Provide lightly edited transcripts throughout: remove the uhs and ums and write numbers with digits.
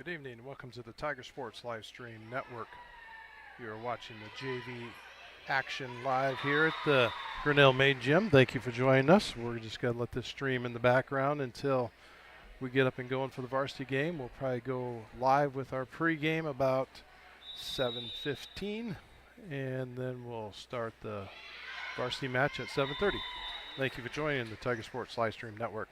Good evening and welcome to the Tiger Sports Live Stream Network. You are watching the JV action live here at the Grinnell Main Gym. Thank you for joining us. We're just going to let this stream in the background until we get up and going for the varsity game. We'll probably go live with our pregame about 7:15, and then we'll start the varsity match at 7:30. Thank you for joining the Tiger Sports Live Stream Network.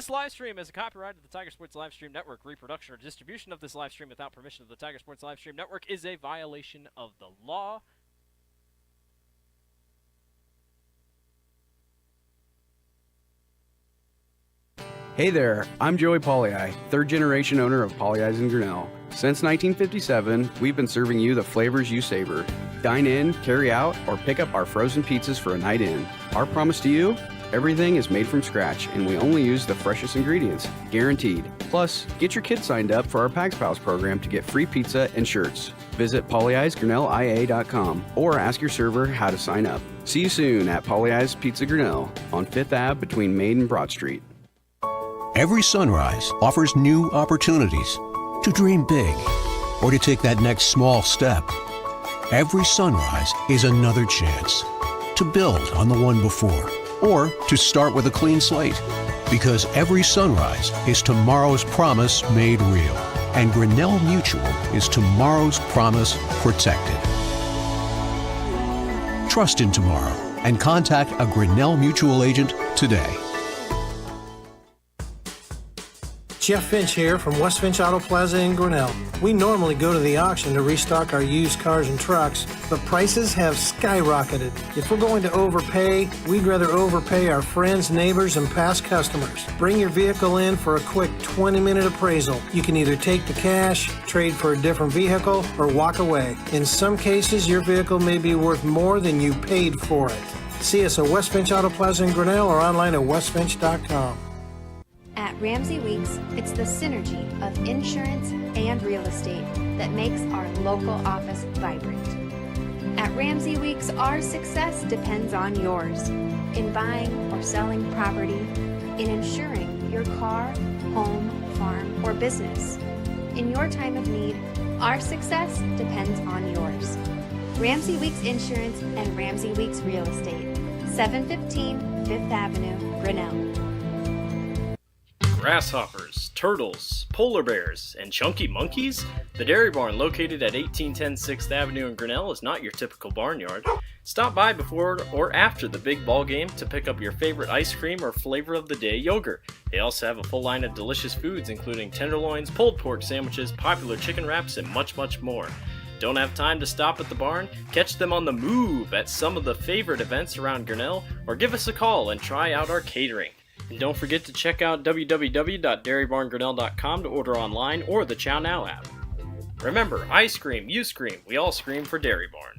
This live stream is a copyright of the Tiger Sports Livestream Network. Reproduction or distribution of this live stream without permission of the Tiger Sports Livestream Network is a violation of the law. Hey there, I'm Joey Pollyi, third generation owner of Pollyi's in Grinnell. Since 1957, we've been serving you the flavors you savor. Dine in, carry out, or pick up our frozen pizzas for a night in. Our promise to you? Everything is made from scratch, and we only use the freshest ingredients, guaranteed. Plus, get your kids signed up for our Pags Pals program to get free pizza and shirts. Visit pollyi'sgrinnellia.com or ask your server how to sign up. See you soon at Pollyi's Pizza Grinnell on 5th Ave between Main and Broad Street. Every sunrise offers new opportunities to dream big or to take that next small step. Every sunrise is another chance to build on the one before or to start with a clean slate, because every sunrise is tomorrow's promise made real, and Grinnell Mutual is tomorrow's promise protected. Trust in tomorrow and contact a Grinnell Mutual agent today. Jeff Finch here from West Finch Auto Plaza in Grinnell. We normally go to the auction to restock our used cars and trucks, but prices have skyrocketed. If we're going to overpay, we'd rather overpay our friends, neighbors, and past customers. Bring your vehicle in for a quick 20-minute appraisal. You can either take the cash, trade for a different vehicle, or walk away. In some cases, your vehicle may be worth more than you paid for it. See us at West Finch Auto Plaza in Grinnell or online at westfinch.com. At Ramsey Weeks, it's the synergy of insurance and real estate that makes our local office vibrant. At Ramsey Weeks, our success depends on yours in buying or selling property, in insuring your car, home, farm, or business. In your time of need, our success depends on yours. Ramsey Weeks Insurance and Ramsey Weeks Real Estate, 715 5th Avenue, Grinnell. Grasshoppers, turtles, polar bears, and chunky monkeys? The Dairy Barn, located at 1810 6th Avenue in Grinnell, is not your typical barnyard. Stop by before or after the big ball game to pick up your favorite ice cream or flavor of the day yogurt. They also have a full line of delicious foods, including tenderloins, pulled pork sandwiches, popular chicken wraps, and much, much more. Don't have time to stop at the barn? Catch them on the move at some of the favorite events around Grinnell, or give us a call and try out our catering. And don't forget to check out www.dairybarngrinnell.com to order online or the Chow Now app. Remember, I scream, you scream, we all scream for Dairy Barn.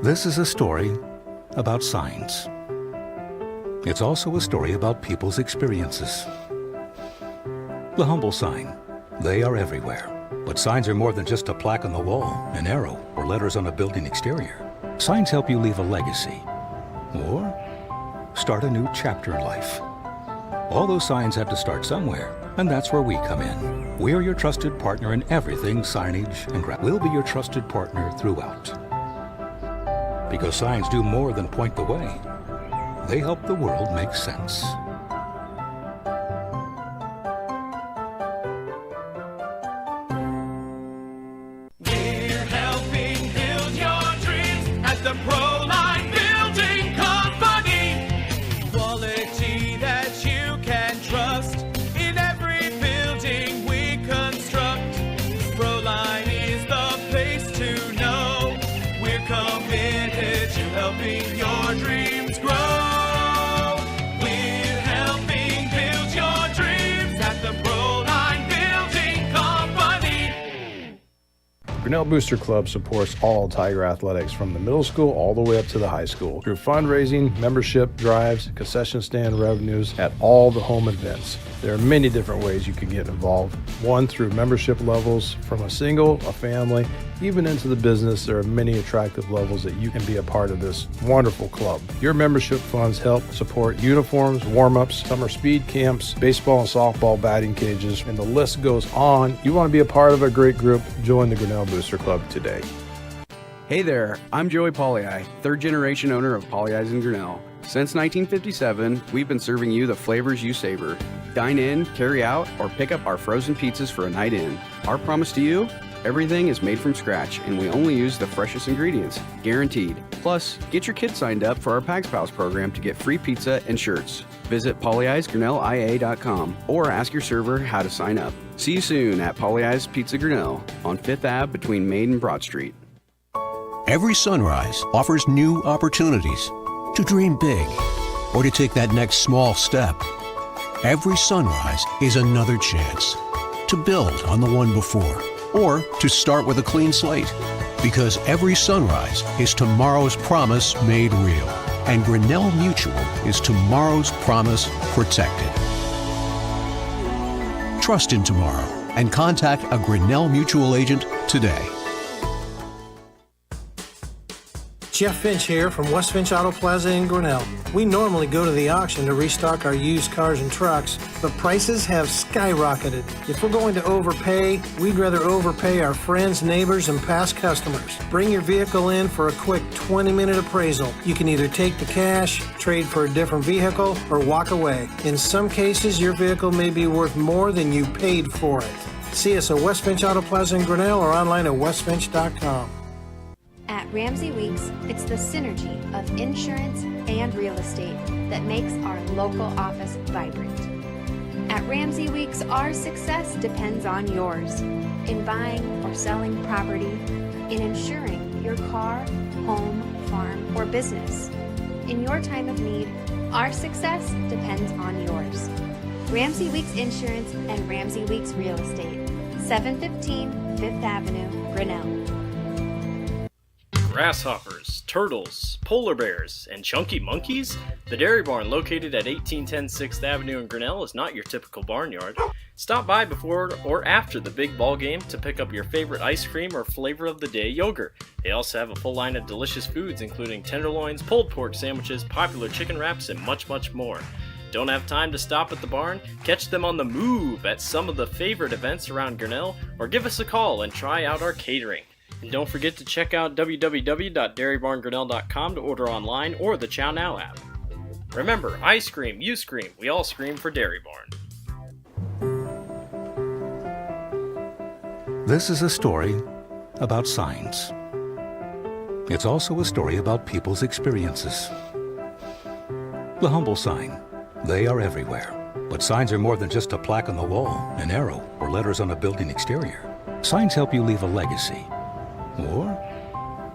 This is a story about signs. It's also a story about people's experiences. The humble sign. They are everywhere. But signs are more than just a plaque on the wall, an arrow, or letters on a building exterior. Signs help you leave a legacy. Or start a new chapter in life. All those signs have to start somewhere, and that's where we come in. We're your trusted partner in everything signage and we'll be your trusted partner throughout. Because signs do more than point the way. They help the world make sense. We're helping build your dreams at the Proline Building Company. Quality that you can trust in every building we construct. Proline is the place to know. We're committed to helping your dreams grow. We're helping build your dreams at the Proline Building Company. Grinnell Booster Club supports all Tiger athletics from the middle school all the way up to the high school through fundraising, membership drives, concession stand revenues at all the home events. There are many different ways you can get involved. One, through membership levels from a single, a family, even into the business. There are many attractive levels that you can be a part of this wonderful club. Your membership funds help support uniforms, warm-ups, summer speed camps, baseball and softball batting cages, and the list goes on. You want to be a part of a great group? Join the Grinnell Booster Club today. Hey there, I'm Joey Pollyi, third generation owner of Pollyi's in Grinnell. Since 1957, we've been serving you the flavors you savor. Dine in, carry out, or pick up our frozen pizzas for a night in. Our promise to you? Everything is made from scratch, and we only use the freshest ingredients, guaranteed. Plus, get your kids signed up for our Pags Pals program to get free pizza and shirts. Visit polyeisgrinnellia.com or ask your server how to sign up. See you soon at Polly Eyes Pizza Grinnell on 5th Ave between Main and Broad Street. Every sunrise offers new opportunities to dream big or to take that next small step. Every sunrise is another chance to build on the one before or to start with a clean slate, because every sunrise is tomorrow's promise made real, and Grinnell Mutual is tomorrow's promise protected. Trust in tomorrow and contact a Grinnell Mutual agent today. Jeff Finch here from West Finch Auto Plaza in Grinnell. We normally go to the auction to restock our used cars and trucks, but prices have skyrocketed. If we're going to overpay, we'd rather overpay our friends, neighbors, and past customers. Bring your vehicle in for a quick 20-minute appraisal. You can either take the cash, trade for a different vehicle, or walk away. In some cases, your vehicle may be worth more than you paid for it. See us at West Finch Auto Plaza in Grinnell or online at westfinch.com. At Ramsey Weeks, it's the synergy of insurance and real estate that makes our local office vibrant. At Ramsey Weeks, our success depends on yours in buying or selling property, in insuring your car, home, farm, or business. In your time of need, our success depends on yours. Ramsey Weeks Insurance and Ramsey Weeks Real Estate, 715 5th Avenue, Grinnell. Grasshoppers, turtles, polar bears, and chunky monkeys? The Dairy Barn, located at 1810 6th Avenue in Grinnell, is not your typical barnyard. Stop by before or after the big ball game to pick up your favorite ice cream or flavor of the day yogurt. They also have a full line of delicious foods, including tenderloins, pulled pork sandwiches, popular chicken wraps, and much, much more. Don't have time to stop at the barn? Catch them on the move at some of the favorite events around Grinnell, or give us a call and try out our catering. And don't forget to check out www.dairybarngrinnell.com to order online or the Chow Now app. Remember, I scream, you scream, we all scream for Dairy Barn. This is a story about signs. It's also a story about people's experiences. The humble sign. They are everywhere. But signs are more than just a plaque on the wall, an arrow, or letters on a building exterior. Signs help you leave a legacy or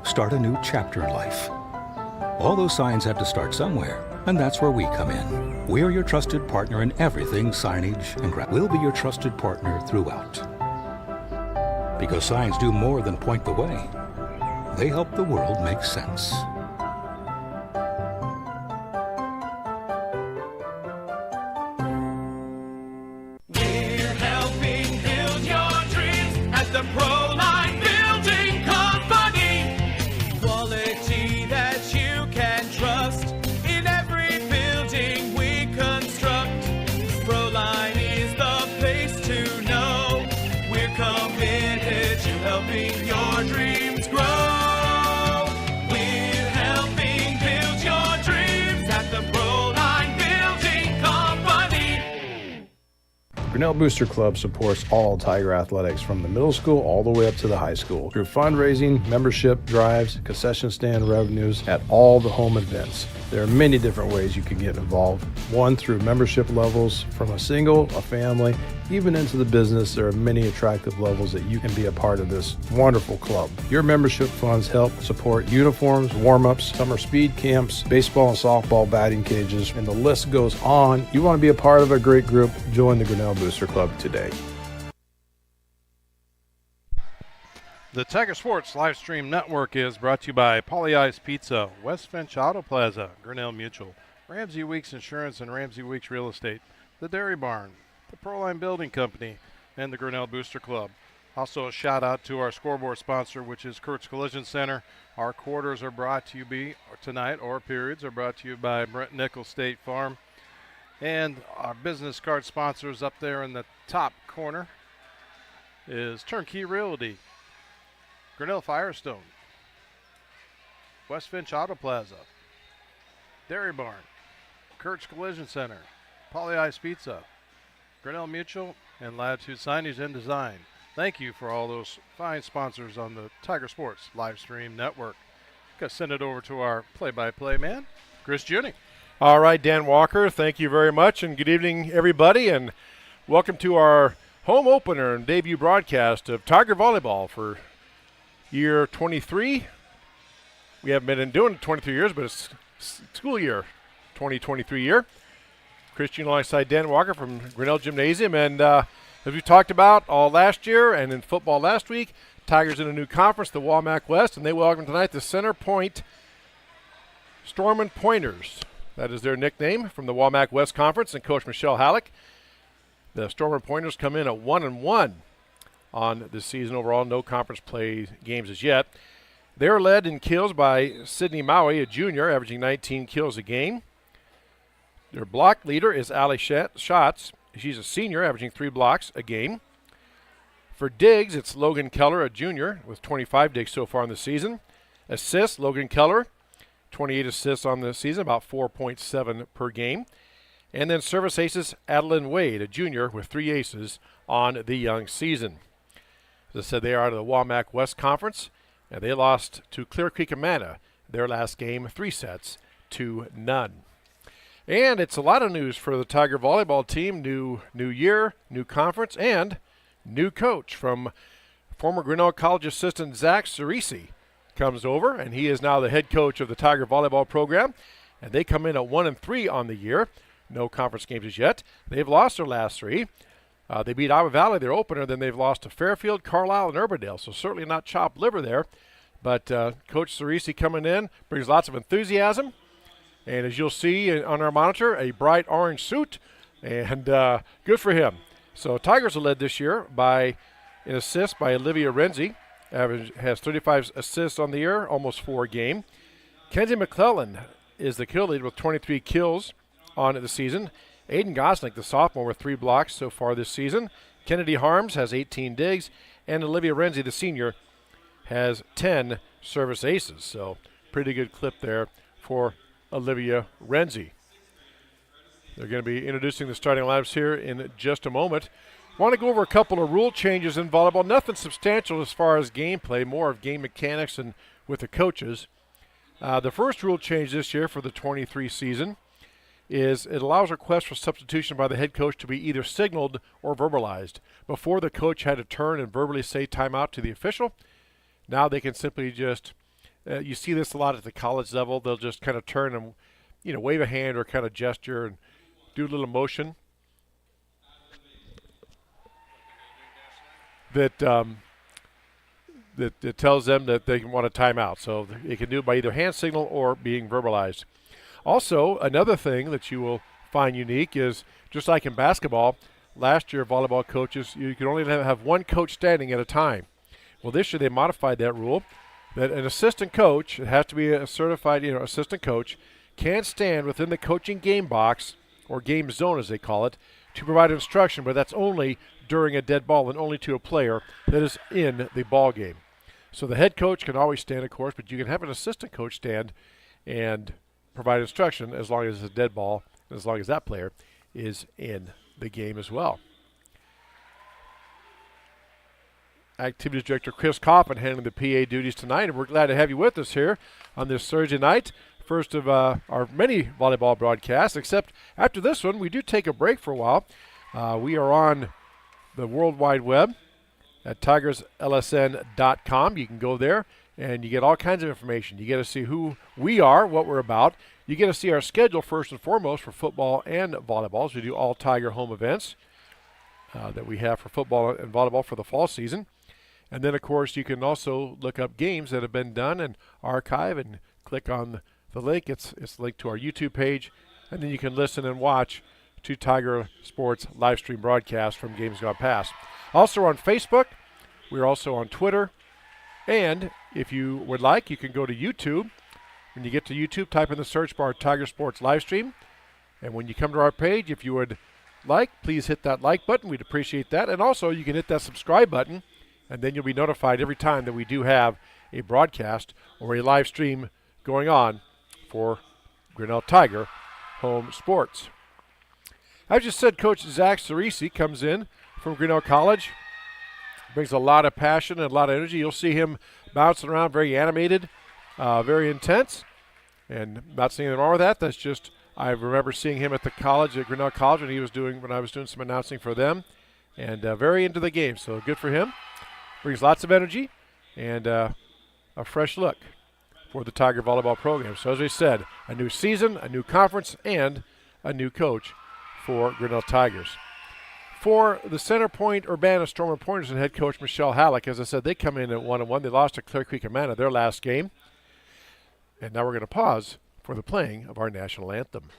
start a new chapter in life. All those signs have to start somewhere, and that's where we come in. We're your trusted partner in everything signage and We'll be your trusted partner throughout. Because signs do more than point the way. They help the world make sense. We're helping build your dreams at the Proline Building Company. Quality that you can trust in every building we construct. Proline is the place to know. We're committed to helping your dreams grow. We're helping build your dreams at the Proline Building Company. Grinnell Booster Club supports all Tiger athletics from the middle school all the way up to the high school through fundraising, membership drives, concession stand revenues at all the home events. There are many different ways you can get involved. One, through membership levels from a single, a family, even into the business. There are many attractive levels that you can be a part of this wonderful club. Your membership funds help support uniforms, warm-ups, summer speed camps, baseball and softball batting cages, and the list goes on. You want to be a part of a great group? Join the Grinnell Booster Club today. The Tiger Sports live stream network is brought to you by Polly Eyes Pizza, West Finch Auto Plaza, Grinnell Mutual, Ramsey Weeks Insurance and Ramsey Weeks Real Estate, the Dairy Barn, the Proline Building Company, and the Grinnell Booster Club. Also a shout out to our scoreboard sponsor, which is Kurt's Collision Center. Our quarters are brought to you tonight, or periods are brought to you by Brent Nichols State Farm. And our business card sponsors up there in the top corner is Turnkey Realty, Grinnell Firestone, West Finch Auto Plaza, Dairy Barn, Kurt's Collision Center, Polly Eyes Pizza, Grinnell Mutual, and Latitude Signage and Design. Thank you for all those fine sponsors on the Tiger Sports live stream network. Gonna send it over to our play-by-play man, Chris Juni. All right, Dan Walker, thank you very much, and good evening, everybody, and welcome to our home opener and debut broadcast of Tiger Volleyball for year 23. We haven't been doing it 23 years, but it's school year, 2023 year. Christian alongside Dan Walker from Grinnell Gymnasium, and as we talked about all last year and in football last week, Tigers in a new conference, the WAMAC West, and they welcome tonight the Center Point Stormin' Pointers. That is their nickname from the WAMAC West Conference, and Coach Michelle Halleck. The Stormin' Pointers come in at 1-1 on the season overall. No conference play games as yet. They're led in kills by Sydney Maui, a junior, averaging 19 kills a game. Their block leader is Allie Schatz. She's a senior, averaging 3 blocks a game. For digs, it's Logan Keller, a junior, with 25 digs so far in the season. Assists, Logan Keller, 28 assists on the season, about 4.7 per game. And then service aces, Adeline Wade, a junior, with 3 aces on the young season. As I said, they are out of the WAMAC West Conference, and they lost to Clear Creek Amana their last game, 3-0. And it's a lot of news for the Tiger volleyball team. New year, new conference, and new coach from former Grinnell College assistant Zach Cerisi comes over, and he is now the head coach of the Tiger volleyball program. And they come in at 1-3 on the year. No conference games as yet. They've lost their last 3. They beat Iowa Valley, their opener. Then they've lost to Fairfield, Carlisle, and Urbandale. So certainly not chopped liver there. But Coach Cerisi coming in brings lots of enthusiasm. And as you'll see on our monitor, a bright orange suit, and good for him. So Tigers are led this year by an assist by Olivia Renzi. Has 35 assists on the year, almost 4 a game. Kenzie McClellan is the kill lead with 23 kills on the season. Aiden Gosnick, the sophomore, with 3 blocks so far this season. Kennedy Harms has 18 digs, and Olivia Renzi, the senior, has 10 service aces. So pretty good clip there for Olivia Renzi. They're going to be introducing the starting lineups here in just a moment. Want to go over a couple of rule changes in volleyball. Nothing substantial as far as gameplay, more of game mechanics and with the coaches. The first rule change this year for the 23 season is it allows requests for substitution by the head coach to be either signaled or verbalized. Before, the coach had to turn and verbally say timeout to the official. Now they can simply just you see this a lot at the college level. They'll just kind of turn and, wave a hand or kind of gesture and do a little motion that tells them that they want a timeout. So they can do it by either hand signal or being verbalized. Also, another thing that you will find unique is, just like in basketball, last year volleyball coaches, you could only have one coach standing at a time. Well, this year they modified that rule, that an assistant coach, it has to be a certified assistant coach, can stand within the coaching game box, or game zone as they call it, to provide instruction, but that's only during a dead ball and only to a player that is in the ball game. So the head coach can always stand, of course, but you can have an assistant coach stand and provide instruction as long as it's a dead ball, and as long as that player is in the game as well. Activities Director Chris Coffin handling the PA duties tonight, and we're glad to have you with us here on this Thursday night. First of our many volleyball broadcasts, except after this one, we do take a break for a while. We are on the World Wide Web at tigerslsn.com. You can go there, and you get all kinds of information. You get to see who we are, what we're about. You get to see our schedule first and foremost for football and volleyball. So we do all Tiger home events that we have for football and volleyball for the fall season. And then, of course, you can also look up games that have been done and archive and click on the link. It's linked to our YouTube page. And then you can listen and watch to Tiger Sports live stream broadcasts from games gone past. Also on Facebook. We're also on Twitter. And if you would like, you can go to YouTube. When you get to YouTube, type in the search bar Tiger Sports live stream. And when you come to our page, if you would like, please hit that like button. We'd appreciate that. And also, you can hit that subscribe button, and then you'll be notified every time that we do have a broadcast or a live stream going on for Grinnell Tiger home sports. I just said Coach Zach Cerisi comes in from Grinnell College. Brings a lot of passion and a lot of energy. You'll see him bouncing around, very animated, very intense. And not seeing anything wrong with that. That's just, I remember seeing him at the college, at Grinnell College, when I was doing some announcing for them. And very into the game, so good for him. Brings lots of energy and a fresh look for the Tiger Volleyball program. So as we said, a new season, a new conference, and a new coach for Grinnell Tigers. For the Center Point-Urbana Stormer Pointers and head coach Michelle Halleck, as I said, they come in at 1-1. They lost to Clear Creek-Amana their last game. And now we're going to pause for the playing of our national anthem.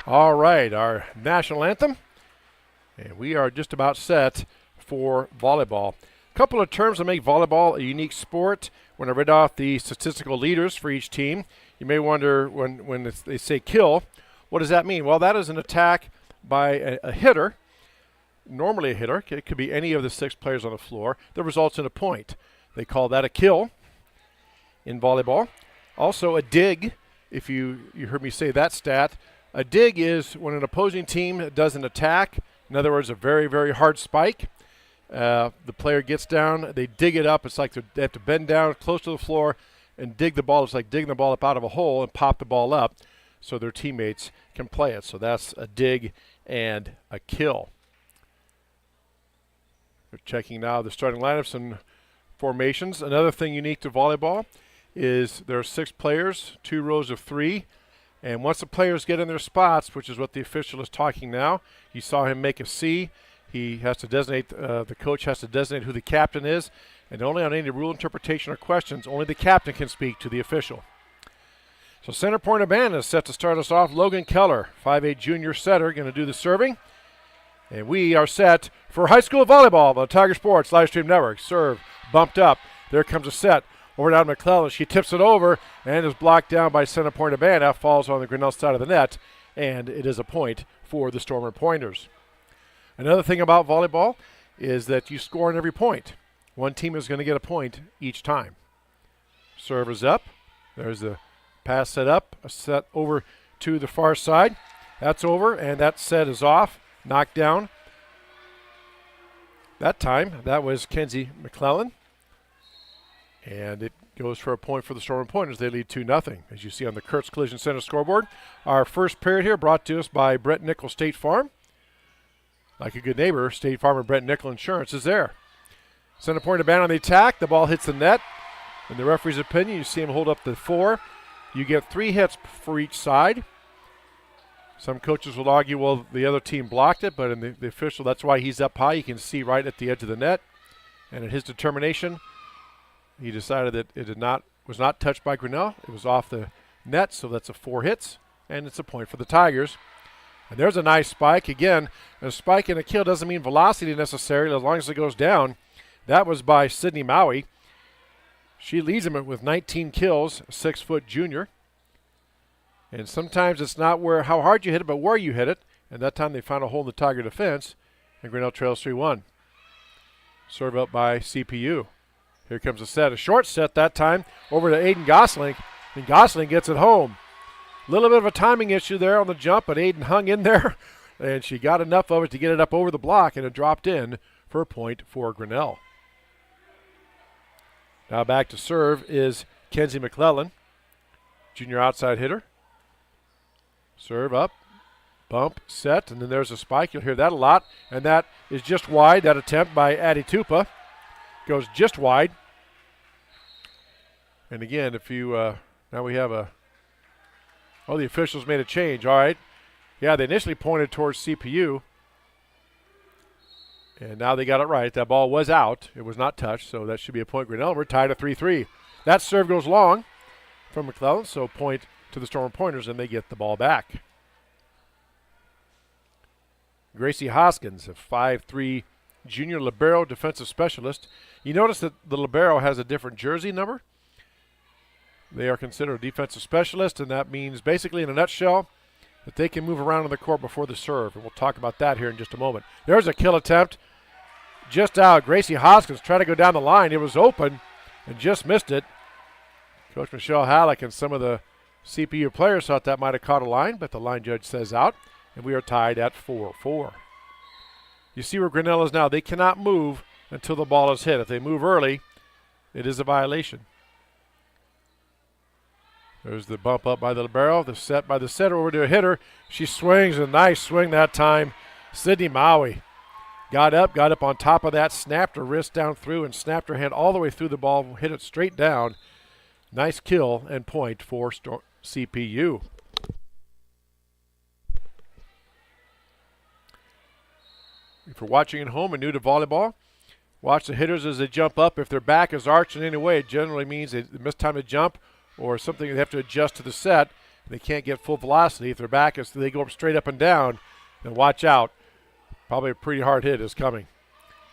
All right, our national anthem, and we are just about set for volleyball. A couple of terms that make volleyball a unique sport. When I read off the statistical leaders for each team, you may wonder when they say kill, what does that mean? Well, that is an attack by a hitter, normally a hitter. It could be any of the 6 players on the floor, that results in a point. They call that a kill in volleyball. Also a dig, if you heard me say that stat. A dig is when an opposing team does an attack, in other words, a very, very hard spike. The player gets down, they dig it up. It's like they have to bend down close to the floor and dig the ball. It's like digging the ball up out of a hole and pop the ball up so their teammates can play it. So that's a dig and a kill. We're checking now the starting lineups and formations. Another thing unique to volleyball is there are 6 players, 2 rows of 3. And once the players get in their spots, which is what the official is talking now, you saw him make a C. He has to designate, the coach has to designate who the captain is. And only on any rule interpretation or questions, only the captain can speak to the official. So Center Point-Urbana is set to start us off. Logan Keller, 5'8" junior setter, going to do the serving. And we are set for high school volleyball on the Tiger Sports Live Stream Network. Serve bumped up. There comes a set. Over down to McClellan. She tips it over and is blocked down by Center Point-Urbana. Falls on the Grinnell side of the net, and it is a point for the Stormer Pointers. Another thing about volleyball is that you score on every point. One team is going to get a point each time. Serve is up. There's the pass set up. A set over to the far side. That's over, and that set is off. Knocked down. That time, that was Kenzie McClellan. And it goes for a point for the Stormer Pointers. They lead 2-0, as you see on the Kurtz Collision Center scoreboard. Our first period here brought to us by Brent Nickel State Farm. Like a good neighbor, State Farm and Brent Nickel Insurance is there. Center Point-Urbana on the attack. The ball hits the net. In the referee's opinion, you see him hold up the 4. You get 3 hits for each side. Some coaches will argue, well, the other team blocked it, but in the official, that's why he's up high. You can see right at the edge of the net. And in his determination, he decided that it was not touched by Grinnell. It was off the net, so that's a 4 hits, and it's a point for the Tigers. And there's a nice spike. Again, a spike and a kill doesn't mean velocity necessarily as long as it goes down. That was by Sydney Maui. She leads him with 19 kills, 6-foot junior. And sometimes it's not how hard you hit it, but where you hit it. And that time they found a hole in the Tiger defense, and Grinnell trails 3-1. Serve up by CPU. Here comes a set, a short set that time, over to Aiden Gosling, and Gosling gets it home. A little bit of a timing issue there on the jump, but Aiden hung in there and she got enough of it to get it up over the block, and it dropped in for a point for Grinnell. Now back to serve is Kenzie McClellan, junior outside hitter. Serve up, bump, set, and then there's a spike. You'll hear that a lot, and that is just wide. That attempt by Addie Tupa goes just wide. And again, if you now we have a the officials made a change. All right, yeah, they initially pointed towards CPU, and now they got it right. That ball was out. It was not touched, so that should be a point. Grinnell. We're tied at 3-3. That serve goes long from McClellan, so point to the Storm Pointers, and they get the ball back. Gracie Hoskins, a 5'3" junior libero defensive specialist. You notice that the libero has a different jersey number. They are considered a defensive specialist, and that means basically in a nutshell that they can move around on the court before the serve, and we'll talk about that here in just a moment. There's a kill attempt just out. Gracie Hoskins tried to go down the line. It was open and just missed it. Coach Michelle Halleck and some of the CPU players thought that might have caught a line, but the line judge says out, and we are tied at 4-4. You see where Grinnell is now. They cannot move until the ball is hit. If they move early, it is a violation. There's the bump up by the libero, the set by the setter over to a hitter. She swings, a nice swing that time. Sydney Maui got up on top of that, snapped her wrist down through, and snapped her hand all the way through the ball, hit it straight down. Nice kill and point for CPU. If you're watching at home and new to volleyball, watch the hitters as they jump up. If their back is arched in any way, it generally means they missed time to jump or something they have to adjust to the set. They can't get full velocity. If their back is, they go straight up and down, then watch out. Probably a pretty hard hit is coming.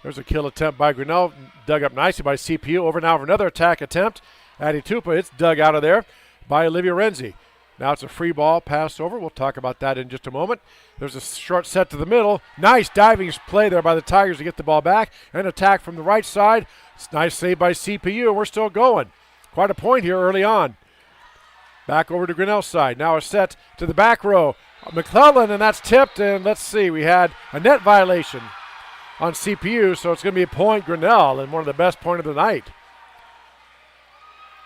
There's a kill attempt by Grinnell, dug up nicely by CPU. Over now for another attack attempt. Addie Tupa, it's dug out of there by Olivia Renzi. Now it's a free ball, pass over. We'll talk about that in just a moment. There's a short set to the middle. Nice diving play there by the Tigers to get the ball back. An attack from the right side. It's nice save by CPU, and we're still going. Quite a point here early on. Back over to Grinnell's side. Now a set to the back row. McClellan, and that's tipped, and let's see. We had a net violation on CPU, so it's going to be a point Grinnell, and one of the best point of the night.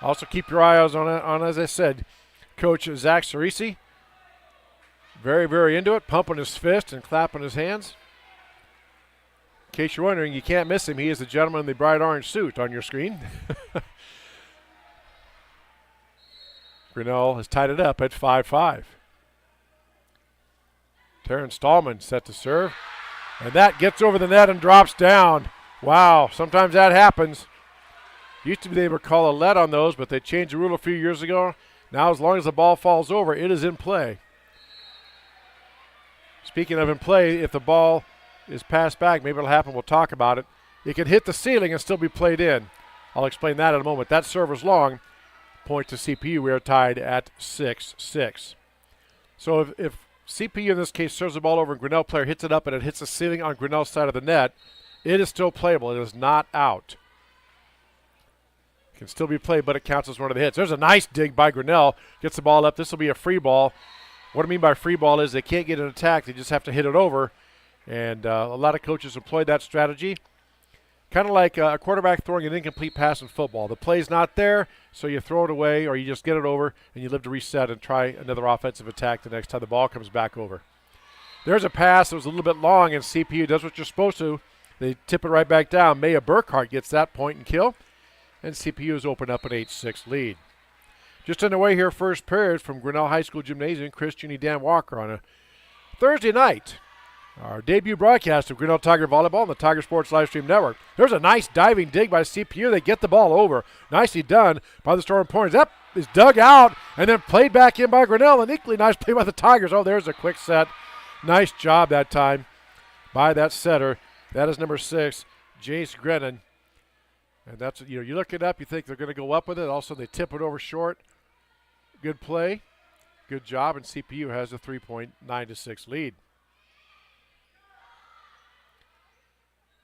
Also keep your eyes on as I said, Coach Zach Cerisi. Very, very into it, pumping his fist and clapping his hands. In case you're wondering, you can't miss him. He is the gentleman in the bright orange suit on your screen. Grinnell has tied it up at 5-5. Taryn Stallman set to serve. And that gets over the net and drops down. Wow, sometimes that happens. Used to be able to call a lead on those, but they changed the rule a few years ago. Now as long as the ball falls over, it is in play. Speaking of in play, if the ball is passed back, maybe it'll happen, we'll talk about it. It can hit the ceiling and still be played in. I'll explain that in a moment. That serve was long. Point to CPU, we are tied at 6-6. So if CPU in this case serves the ball over and Grinnell player hits it up and it hits the ceiling on Grinnell's side of the net, it is still playable. It is not out. It can still be played, but it counts as one of the hits. There's a nice dig by Grinnell. Gets the ball up. This will be a free ball. What I mean by free ball is they can't get an attack. They just have to hit it over. And a lot of coaches employ that strategy. Kind of like a quarterback throwing an incomplete pass in football. The play's not there, so you throw it away or you just get it over and you live to reset and try another offensive attack the next time the ball comes back over. There's a pass that was a little bit long, and CPU does what you're supposed to. They tip it right back down. Maya Burkhart gets that point and kill, and CPU has opened up an 8-6 lead. Just underway here, first period from Grinnell High School Gymnasium, Chris Junie Dan Walker on a Thursday night. Our debut broadcast of Grinnell Tiger Volleyball on the Tiger Sports Livestream Network. There's a nice diving dig by CPU. They get the ball over. Nicely done by the Storm Pointers. That is dug out and then played back in by Grinnell. An equally nice play by the Tigers. Oh, there's a quick set. Nice job that time by that setter. That is number 6, Jace Grennan. And that's, you look it up, you think they're going to go up with it. Also, they tip it over short. Good play. Good job, and CPU has a 3.9-6 lead.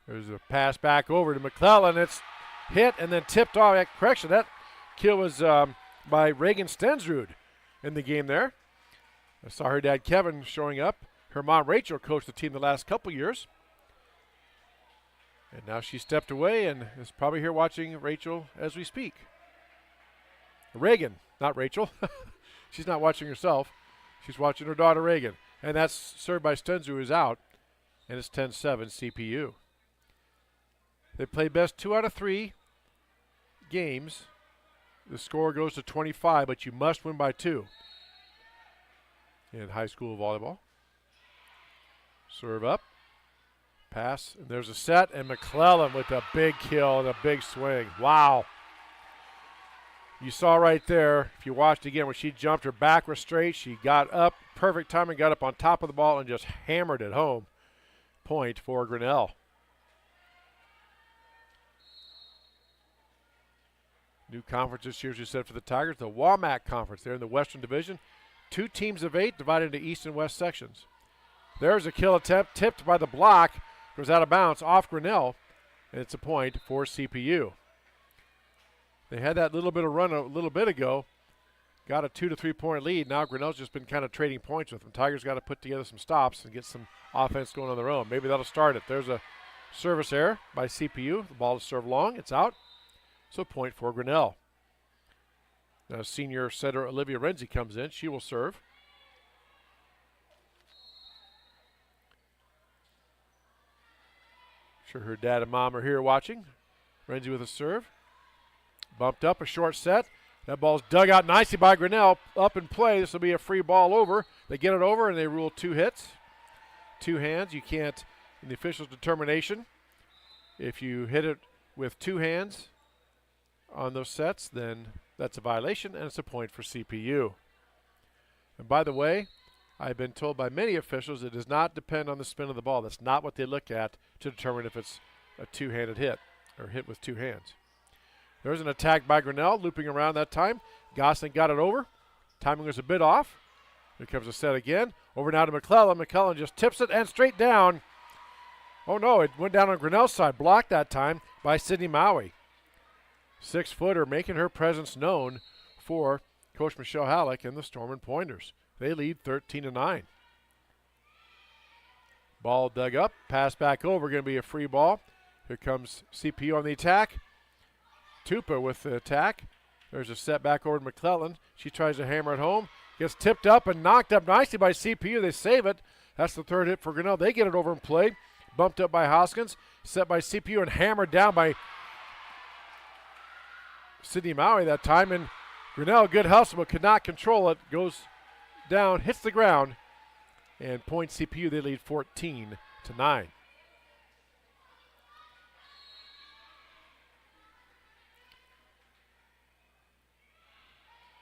There's a pass back over to McClellan. It's hit and then tipped off. Correction, that kill was by Reagan Stensrud in the game there. I saw her dad Kevin showing up. Her mom, Rachel, coached the team the last couple years. And now she stepped away and is probably here watching Rachel as we speak. Reagan, not Rachel. She's not watching herself. She's watching her daughter, Reagan. And that's served by Stenzu, who's out. And it's 10-7 CPU. They play best 2 out of 3 games. The score goes to 25, but you must win by 2 in high school volleyball. Serve up. Pass, and there's a set, and McClellan with a big kill and a big swing. Wow. You saw right there, if you watched again, when she jumped, her back was straight. She got up, perfect timing, got up on top of the ball and just hammered it home. Point for Grinnell. New conference this year, as you said, for the Tigers, the WAMAC Conference. They're in the Western Division. 2 teams of 8 divided into East and West sections. There's a kill attempt, tipped by the block. Goes out of bounds off Grinnell, and it's a point for CPU. They had that little bit of run a little bit ago, got a 2 to 3 point lead. Now Grinnell's just been kind of trading points with them. Tigers got to put together some stops and get some offense going on their own. Maybe that'll start it. There's a service error by CPU. The ball is served long. It's out. So point for Grinnell. Now senior setter Olivia Renzi comes in. She will serve. Sure her dad and mom are here watching. Renzi with a serve. Bumped up, a short set. That ball's dug out nicely by Grinnell. Up in play. This will be a free ball over. They get it over and they rule 2 hits. 2 hands. You can't, in the official's determination, if you hit it with 2 hands on those sets, then that's a violation and it's a point for CPU. And by the way, I've been told by many officials it does not depend on the spin of the ball. That's not what they look at to determine if it's a 2-handed hit or hit with 2 hands. There's an attack by Grinnell, looping around that time. Gosling got it over. Timing was a bit off. Here comes a set again. Over now to McClellan. McClellan just tips it and straight down. Oh no, it went down on Grinnell's side. Blocked that time by Sydney Maui. 6-footer making her presence known for Coach Michelle Halleck and the Storm Pointers. They lead 13-9. Ball dug up, pass back over, going to be a free ball. Here comes CPU on the attack. Tupa with the attack. There's a set back over to McClellan. She tries to hammer it home. Gets tipped up and knocked up nicely by CPU. They save it. That's the 3rd hit for Grinnell. They get it over in play. Bumped up by Hoskins. Set by CPU and hammered down by Sydney Maui that time. And Grinnell, good hustle, but could not control it. Goes down, hits the ground, and point CPU. They lead 14-9.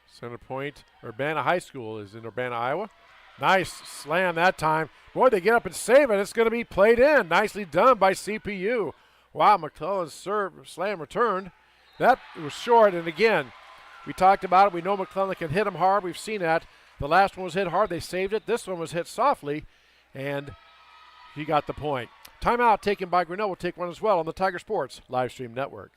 Center Point, Urbana High School is in Urbana, Iowa. Nice slam that time. Boy, they get up and save it. It's going to be played in. Nicely done by CPU. Wow, McClellan's serve slam returned. That was short, and again, we talked about it. We know McClellan can hit them hard. We've seen that. The last one was hit hard. They saved it. This one was hit softly, and he got the point. Timeout taken by Grinnell. We'll take one as well on the Tiger Sports Livestream Network.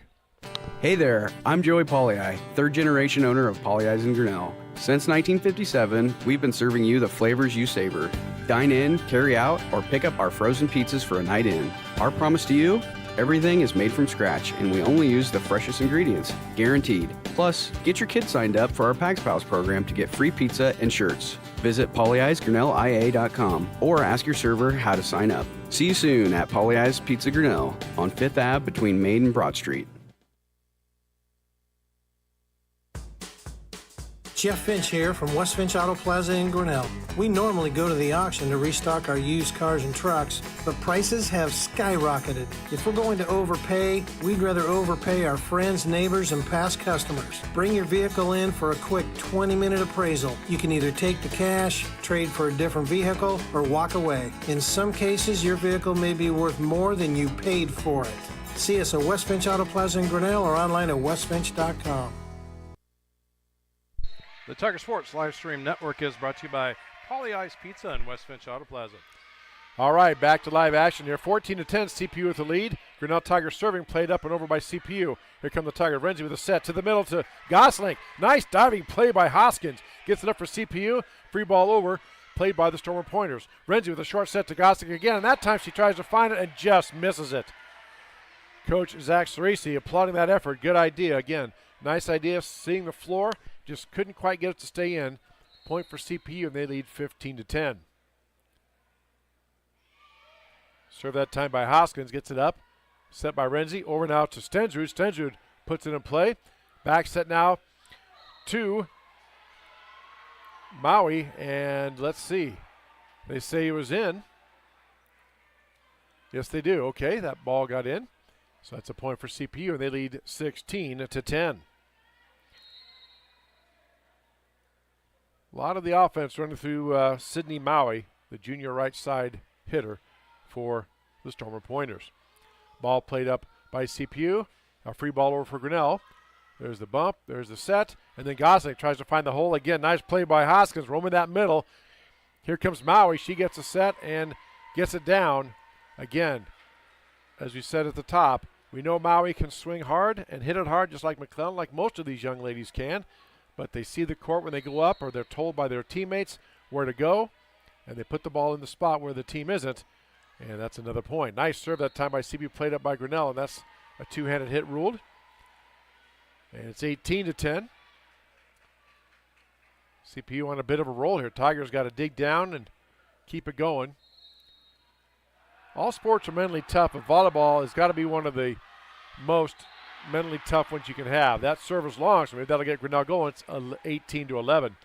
Hey there, I'm Joey Pollei, 3rd generation owner of Polley's in Grinnell. Since 1957, we've been serving you the flavors you savor. Dine in, carry out, or pick up our frozen pizzas for a night in. Our promise to you? Everything is made from scratch, and we only use the freshest ingredients, guaranteed. Plus, get your kids signed up for our Pags Pals program to get free pizza and shirts. Visit polleisgrinnellia.com or ask your server how to sign up. See you soon at Polley's Pizza Grinnell on 5th Ave between Main and Broad Street. Jeff Finch here from West Finch Auto Plaza in Grinnell. We normally go to the auction to restock our used cars and trucks, but prices have skyrocketed. If we're going to overpay, we'd rather overpay our friends, neighbors, and past customers. Bring your vehicle in for a quick 20-minute appraisal. You can either take the cash, trade for a different vehicle, or walk away. In some cases, your vehicle may be worth more than you paid for it. See us at West Finch Auto Plaza in Grinnell or online at westfinch.com. The Tiger Sports Livestream Network is brought to you by Polley's Pizza and West Finch Auto Plaza. All right, back to live action here. 14-10, CPU with the lead. Grinnell Tigers serving, played up and over by CPU. Here come the Tiger. Renzi with a set to the middle to Gosling. Nice diving play by Hoskins. Gets it up for CPU. Free ball over. played by the Stormer Pointers. Renzi with a short set to Gossick again, and that time she tries to find it and just misses it. Coach Zach Cerisi applauding that effort. Good idea. Again, nice idea, seeing the floor. Just couldn't quite get it to stay in. Point for CPU, and they lead 15-10. Serve that time by Hoskins. Gets it up. Set by Renzi. Over now to Stensrud. Stensrud puts it in play. Back set now to Maui. And let's see. They say it was in. Yes, they do. Okay, that ball got in. So that's a point for CPU, and they lead 16-10. A lot of the offense running through Sydney Maui, the junior right side hitter for the Stormer Pointers. Ball played up by CPU. A free ball over for Grinnell. There's the bump. There's the set. And then Gossick tries to find the hole again. Nice play by Hoskins, roaming that middle. Here comes Maui. She gets a set and gets it down. Again, as we said at the top, we know Maui can swing hard and hit it hard just like McClellan, like most of these young ladies can. But they see the court when they go up, or they're told by their teammates where to go, and they put the ball in the spot where the team isn't, and that's another point. Nice serve that time by CB, played up by Grinnell, and that's a two-handed hit ruled. And it's 18-10. CPU on a bit of a roll here. Tigers got to dig down and keep it going. All sports are mentally tough, but volleyball has got to be one of the most mentally tough ones you can have. That serve is long, so maybe that'll get Grinnell going. It's 18-11.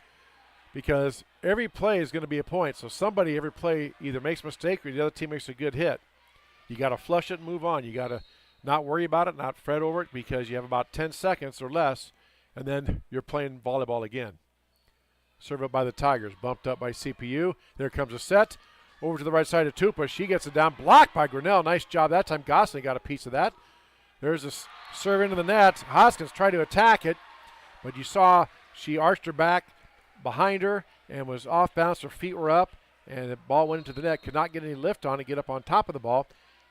Because every play is going to be a point. So somebody every play either makes a mistake or the other team makes a good hit. You got to flush it and move on. You got to not worry about it, not fret over it, because you have about 10 seconds or less, and then you're playing volleyball again. Serve up by the Tigers, bumped up by CPU. There comes a set. Over to the right side of Tupa. She gets it down, blocked by Grinnell. Nice job that time. Gosling got a piece of that. There's a serve into the net. Hoskins tried to attack it, but you saw she arched her back behind her and was off balance. Her feet were up, and the ball went into the net. Could not get any lift on it, get up on top of the ball.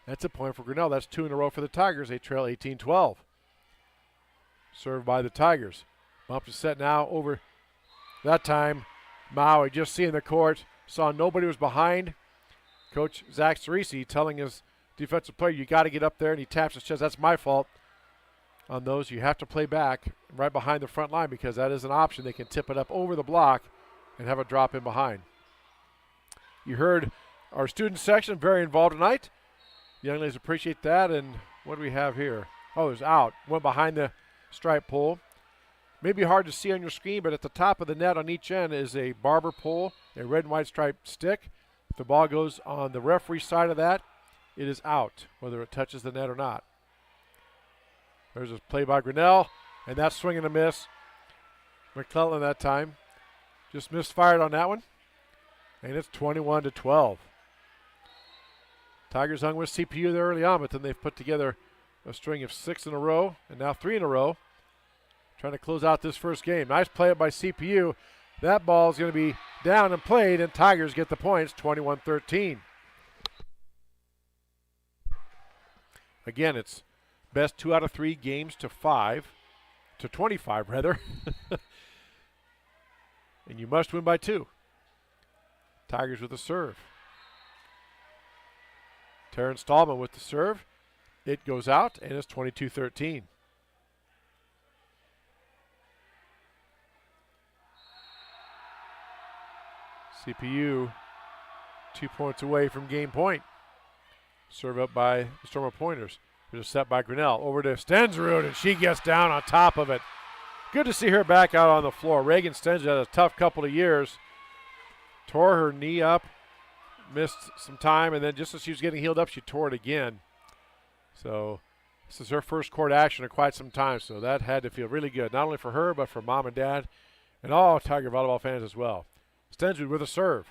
That's a point for Grinnell. That's 2 in a row for the Tigers. They trail 18-12. Served by the Tigers. Bump to set now over that time. Maui just seeing the court. Saw nobody was behind. Coach Zach Cerisi telling his defensive player, you got to get up there, and he taps his chest. That's my fault. On those, you have to play back right behind the front line because that is an option. They can tip it up over the block and have a drop in behind. You heard our student section, very involved tonight. The young ladies appreciate that. And what do we have here? Oh, there's out. Went behind the stripe pole. Maybe hard to see on your screen, but at the top of the net on each end is a barber pole, a red and white striped stick. If the ball goes on the referee side of that, it is out, whether it touches the net or not. There's a play by Grinnell, and that's swing and a miss. McClellan that time just misfired on that one, and it's 21-12. Tigers hung with CPU there early on, but then they've put together a string of 6 in a row, and now 3 in a row. Trying to close out this first game. Nice play up by CPU. That ball is going to be down and played, and Tigers get the points, 21-13. Again, it's best 2 out of 3 games to 25 rather. And you must win by 2. Tigers with the serve. Terrence Stallman with the serve. It goes out, and it's 22-13. CPU 2 points away from game point. Serve up by the Stormer Pointers. There's a set by Grinnell. Over to Stensrud, and she gets down on top of it. Good to see her back out on the floor. Reagan Stensrud had a tough couple of years. Tore her knee up, missed some time, and then just as she was getting healed up, she tore it again. So this is her first court action in quite some time, so that had to feel really good, not only for her, but for mom and dad and all Tiger volleyball fans as well. Stensrud with a serve.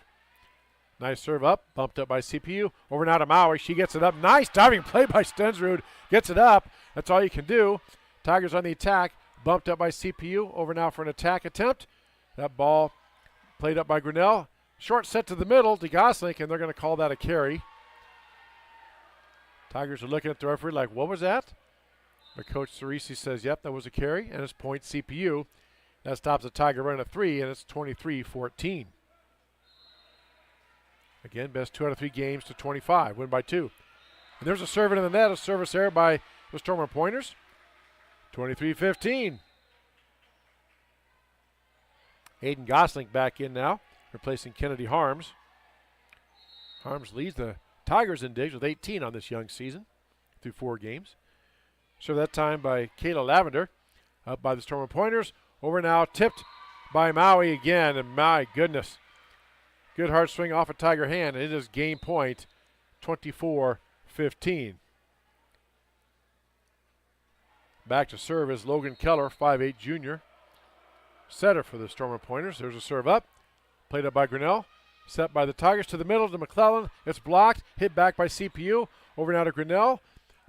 Nice serve up, bumped up by CPU. Over now to Maui. She gets it up. Nice diving play by Stensrud. Gets it up. That's all you can do. Tigers on the attack. Bumped up by CPU. Over now for an attack attempt. That ball played up by Grinnell. Short set to the middle to Goslink, and they're going to call that a carry. Tigers are looking at the referee like, what was that? But Coach Cerisi says, yep, that was a carry, and it's point CPU. That stops the Tiger run at 3, and it's 23-14. Again, best 2 out of 3 games to 25, win by 2. And there's a serve into the net, a service there by the Stormer Pointers. 23-15. Hayden Gosling back in now, replacing Kennedy Harms. Harms leads the Tigers in digs with 18 on this young season through 4 games. Serve that time by Kayla Lavender, up by the Stormer Pointers. Over now, tipped by Maui again, and my goodness. Good hard swing off a Tiger hand, and it is game point, 24-15. Back to serve is Logan Keller, 5'8" junior. Setter for the Stormer Pointers. There's a serve up. Played up by Grinnell. Set by the Tigers to the middle to McClellan. It's blocked. Hit back by CPU. Over now to Grinnell.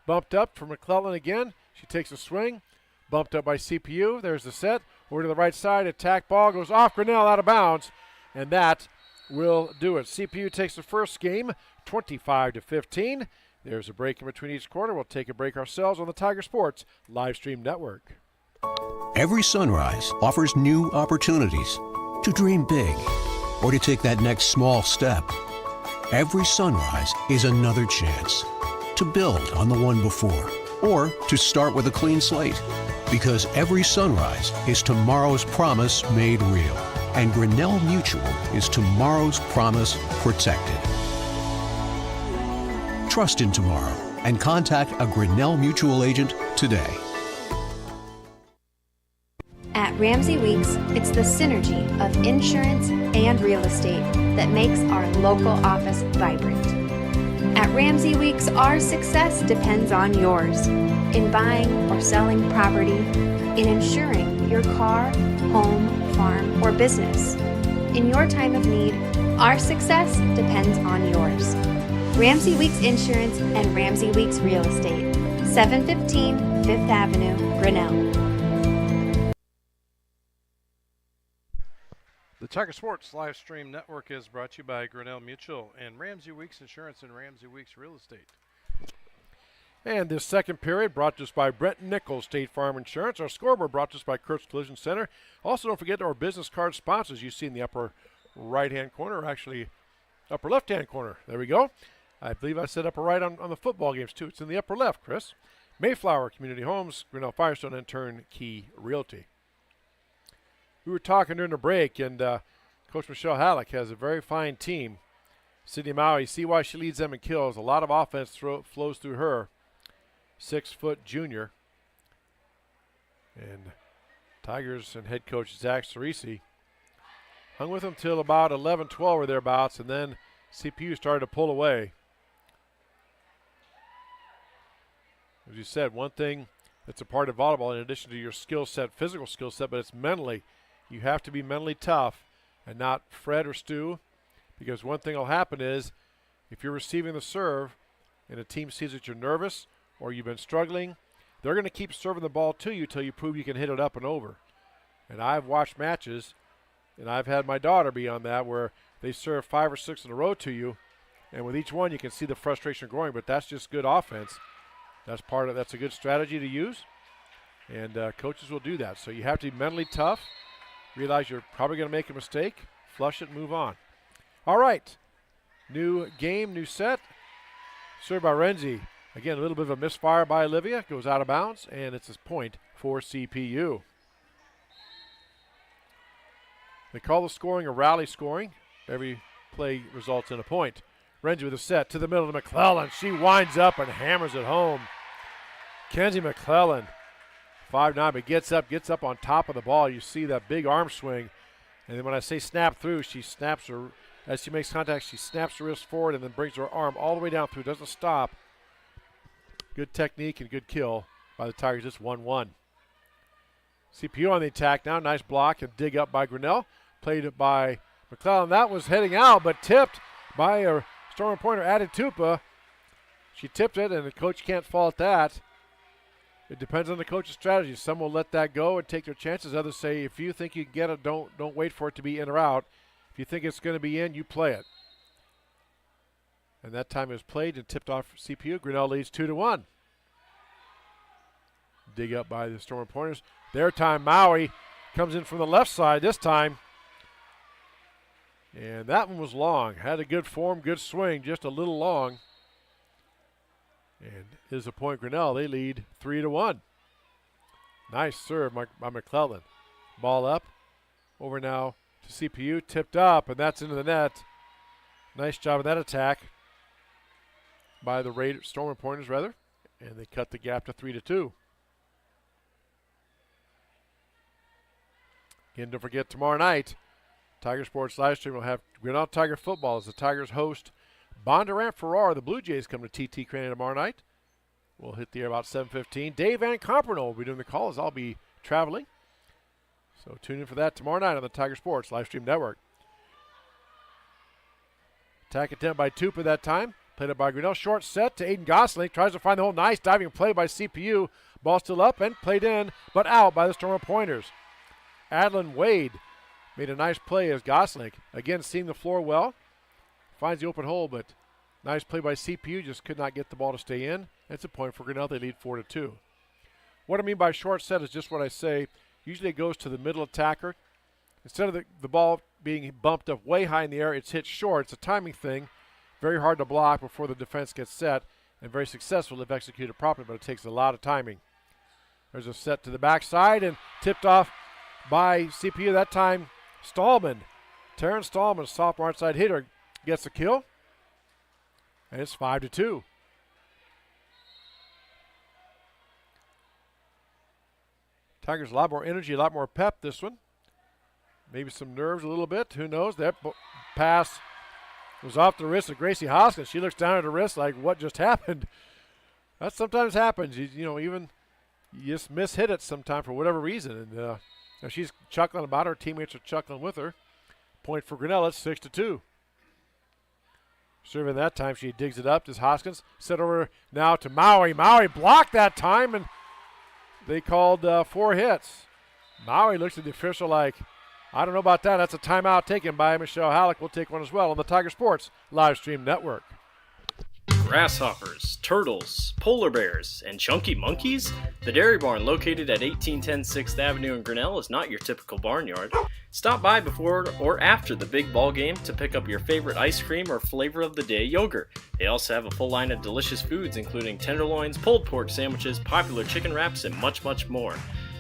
Bumped up for McClellan again. She takes a swing. Bumped up by CPU. There's the set. Over to the right side. Attack ball goes off Grinnell out of bounds. And that will do it. CPU takes the first game, 25-15. There's a break in between each quarter. We'll take a break ourselves on the Tiger Sports live stream network. Every sunrise offers new opportunities to dream big or to take that next small step. Every sunrise is another chance to build on the one before or to start with a clean slate. Because every sunrise is tomorrow's promise made real. And Grinnell Mutual is tomorrow's promise protected. Trust in tomorrow and contact a Grinnell Mutual agent today. At Ramsey Weeks, it's the synergy of insurance and real estate that makes our local office vibrant. At Ramsey Weeks, our success depends on yours in buying or selling property, in insuring your car, home, farm, or business. In your time of need, our success depends on yours. Ramsey Weeks Insurance and Ramsey Weeks Real Estate, 715 Fifth Avenue, Grinnell. The Tiger Sports live stream network is brought to you by Grinnell Mutual and Ramsey Weeks Insurance and Ramsey Weeks Real Estate. And this second period brought to us by Brent Nichols, State Farm Insurance. Our scoreboard brought to us by Kurt's Collision Center. Also, don't forget our business card sponsors you see in the upper right-hand corner, or actually upper left-hand corner. There we go. I believe I said upper right on the football games, too. It's in the upper left, Chris. Mayflower Community Homes, Grinnell Firestone, and Turnkey Realty. We were talking during the break, and Coach Michelle Halleck has a very fine team. Sydney Maui, see why she leads them in kills. A lot of offense flows through her. 6-foot junior. And Tigers and head coach Zach Cerisi hung with them till about 11-12 or thereabouts, and then CPU started to pull away. As you said, one thing that's a part of volleyball, in addition to your skill set, physical skill set, but it's mentally. You have to be mentally tough and not fret or stew, because one thing will happen is if you're receiving the serve and a team sees that you're nervous or you've been struggling, they're going to keep serving the ball to you till you prove you can hit it up and over. And I've watched matches, and I've had my daughter be on that, where they serve 5 or 6 in a row to you, and with each one you can see the frustration growing, but that's just good offense. That's a good strategy to use, and coaches will do that. So you have to be mentally tough, realize you're probably going to make a mistake, flush it, move on. All right, new game, new set. Served by Renzi. Again, a little bit of a misfire by Olivia. Goes out of bounds, and it's a point for CPU. They call the scoring a rally scoring. Every play results in a point. Renzi with a set to the middle of McClellan. She winds up and hammers it home. Kenzie McClellan, 5'9", but gets up on top of the ball. You see that big arm swing. And then when I say snap through, she snaps her, as she makes contact, she snaps her wrist forward and then brings her arm all the way down through. Doesn't stop. Good technique and good kill by the Tigers. Just 1-1. CPU on the attack now. Nice block and dig up by Grinnell. Played by McClellan. That was heading out, but tipped by a Stormer Pointer, Adetupa. She tipped it, and the coach can't fault that. It depends on the coach's strategy. Some will let that go and take their chances. Others say, if you think you can get it, don't wait for it to be in or out. If you think it's going to be in, you play it. And that time it was played and tipped off for CPU. Grinnell leads 2-1. Dig up by the Stormer Pointers. Their time, Maui comes in from the left side this time. And that one was long. Had a good form, good swing, just a little long. And is a point Grinnell. They lead 3-1. Nice serve by McClellan. Ball up. Over now to CPU. Tipped up, and that's into the net. Nice job of that attack by the Stormer Pointers, rather. And they cut the gap to 3-2. Again, don't forget tomorrow night, Tiger Sports Livestream will have Grinnell Tiger football as the Tigers host Bondurant Farrar. The Blue Jays come to TT Crane tomorrow night. We'll hit the air about 7:15. Dave Van Comperno will be doing the call as I'll be traveling. So tune in for that tomorrow night on the Tiger Sports Livestream Network. Attack attempt by Tupa that time. Played up by Grinnell. Short set to Aiden Gosling. Tries to find the hole. Nice diving play by CPU. Ball still up and played in, but out by the Stormer Pointers. Adlin Wade made a nice play as Gosling, again, seeing the floor well. Finds the open hole, but nice play by CPU. Just could not get the ball to stay in. It's a point for Grinnell. They lead 4-2. What I mean by short set is just what I say. Usually it goes to the middle attacker. Instead of the ball being bumped up way high in the air, it's hit short. It's a timing thing. Very hard to block before the defense gets set, and very successful if executed properly, but it takes a lot of timing. There's a set to the backside and tipped off by CPU that time. Stallman, Terrence Stallman, sophomore outside hitter, gets the kill, and it's 5-2. Tigers a lot more energy, a lot more pep this one. Maybe some nerves a little bit. Who knows? That pass was off the wrist of Gracie Hoskins. She looks down at her wrist like, what just happened? That sometimes happens. You just miss-hit it sometime for whatever reason. And she's chuckling about it. Her teammates are chuckling with her. Point for Grinnell. It's 6-2. Serving that time, she digs it up. Does Hoskins set over now to Maui. Maui blocked that time, and they called 4 hits. Maui looks at the official like, I don't know about that. That's a timeout taken by Michelle Halleck. We'll take one as well on the Tiger Sports Livestream Network. Grasshoppers, turtles, polar bears, and chunky monkeys? The Dairy Barn, located at 1810 6th Avenue in Grinnell, is not your typical barnyard. Stop by before or after the big ball game to pick up your favorite ice cream or flavor of the day yogurt. They also have a full line of delicious foods, including tenderloins, pulled pork sandwiches, popular chicken wraps, and much, much more.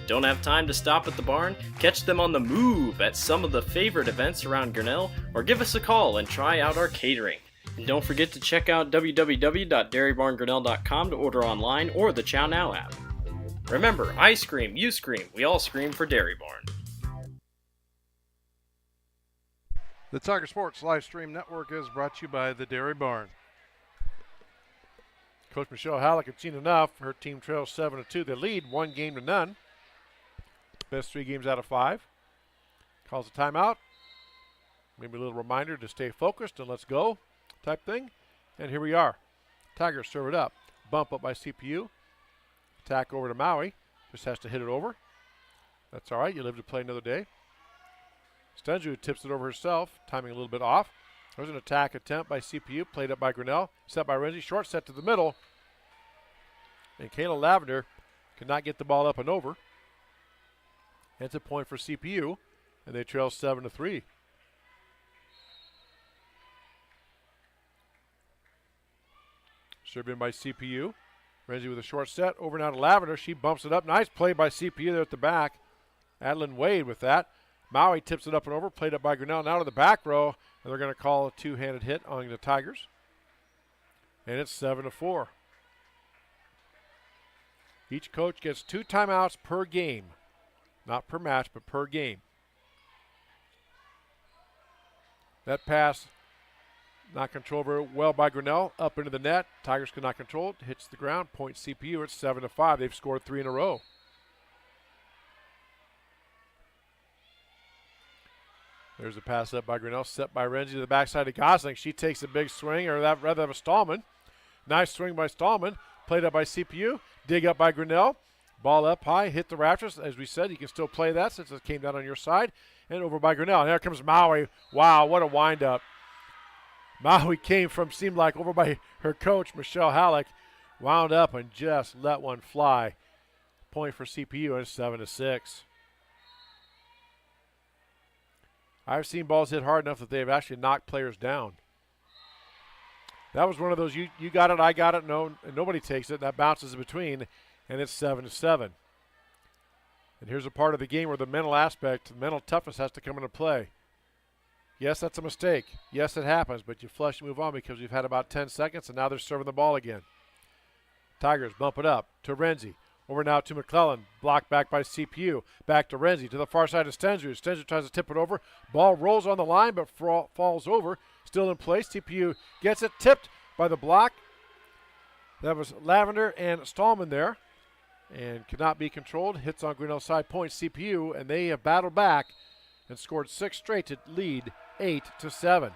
Don't have time to stop at the barn? Catch them on the move at some of the favorite events around Grinnell, or give us a call and try out our catering. And don't forget to check out www.dairybarngrinnell.com to order online or the Chow Now app. Remember, I scream, you scream, we all scream for Dairy Barn. The Tiger Sports Livestream Network is brought to you by the Dairy Barn. Coach Michelle Halleck had seen enough. Her team trails 7-2. They lead 1-0. Best 3 games out of 5. Calls a timeout. Maybe a little reminder to stay focused and let's go type thing. And here we are. Tigers serve it up. Bump up by CPU. Attack over to Maui. Just has to hit it over. That's all right. You live to play another day. Stenju tips it over herself. Timing a little bit off. There's an attack attempt by CPU. Played up by Grinnell. Set by Renzi. Short set to the middle. And Kayla Lavender could not get the ball up and over. It's a point for CPU, and they trail 7-3. Served in by CPU. Renzi with a short set. Over now to Lavender. She bumps it up. Nice play by CPU there at the back. Adlin Wade with that. Maui tips it up and over. Played up by Grinnell. Now to the back row, and they're going to call a two-handed hit on the Tigers. And it's 7-4. Each coach gets 2 timeouts per game. Not per match, but per game. That pass not controlled very well by Grinnell. Up into the net. Tigers could not control it. Hits the ground. Point CPU. It's 7-5. They've scored 3 in a row. There's a pass up by Grinnell. Set by Renzi to the backside of Gosling. She takes a big swing, or that rather of a Stallman. Nice swing by Stallman. Played up by CPU. Dig up by Grinnell. Ball up high, hit the rafters. As we said, you can still play that since it came down on your side. And over by Grinnell. And there comes Maui. Wow, what a windup. Maui came from, seemed like, over by her coach, Michelle Halleck. Wound up and just let one fly. Point for CPU, and it's 7-6. I've seen balls hit hard enough that they've actually knocked players down. That was one of those, you got it, I got it, no, and nobody takes it. That bounces in between, and it's 7-7. And here's a part of the game where the mental aspect, the mental toughness has to come into play. Yes, that's a mistake. Yes, it happens, but you flush and move on because we've had about 10 seconds, and now they're serving the ball again. Tigers bump it up to Renzi. Over now to McClellan. Blocked back by CPU. Back to Renzi. To the far side of Stenzu. Stenzu tries to tip it over. Ball rolls on the line but falls over. Still in place. CPU gets it. Tipped by the block. That was Lavender and Stallman there. And cannot be controlled. Hits on Grinnell's side point. CPU. And they have battled back and scored 6 straight to lead 8-7.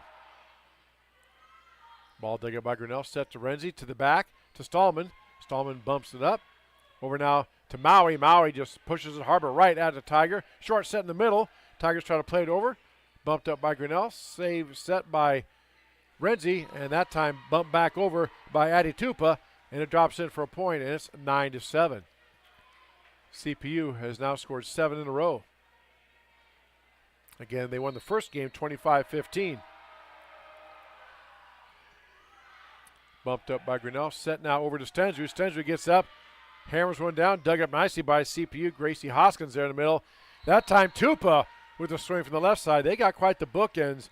Ball dug up by Grinnell. Set to Renzi. To the back. To Stallman. Stallman bumps it up. Over now to Maui. Maui just pushes it harbor right at the Tiger. Short set in the middle. Tigers try to play it over. Bumped up by Grinnell. Save set by Renzi. And that time bumped back over by Aditupa. And it drops in for a point. And it's 9-7. CPU has now scored 7 in a row. Again, they won the first game 25-15. Bumped up by Grinnell. Set now over to Stenzu. Stenzu gets up. Hammers one down. Dug up nicely by CPU. Gracie Hoskins there in the middle. That time Tupa with a swing from the left side. They got quite the bookends.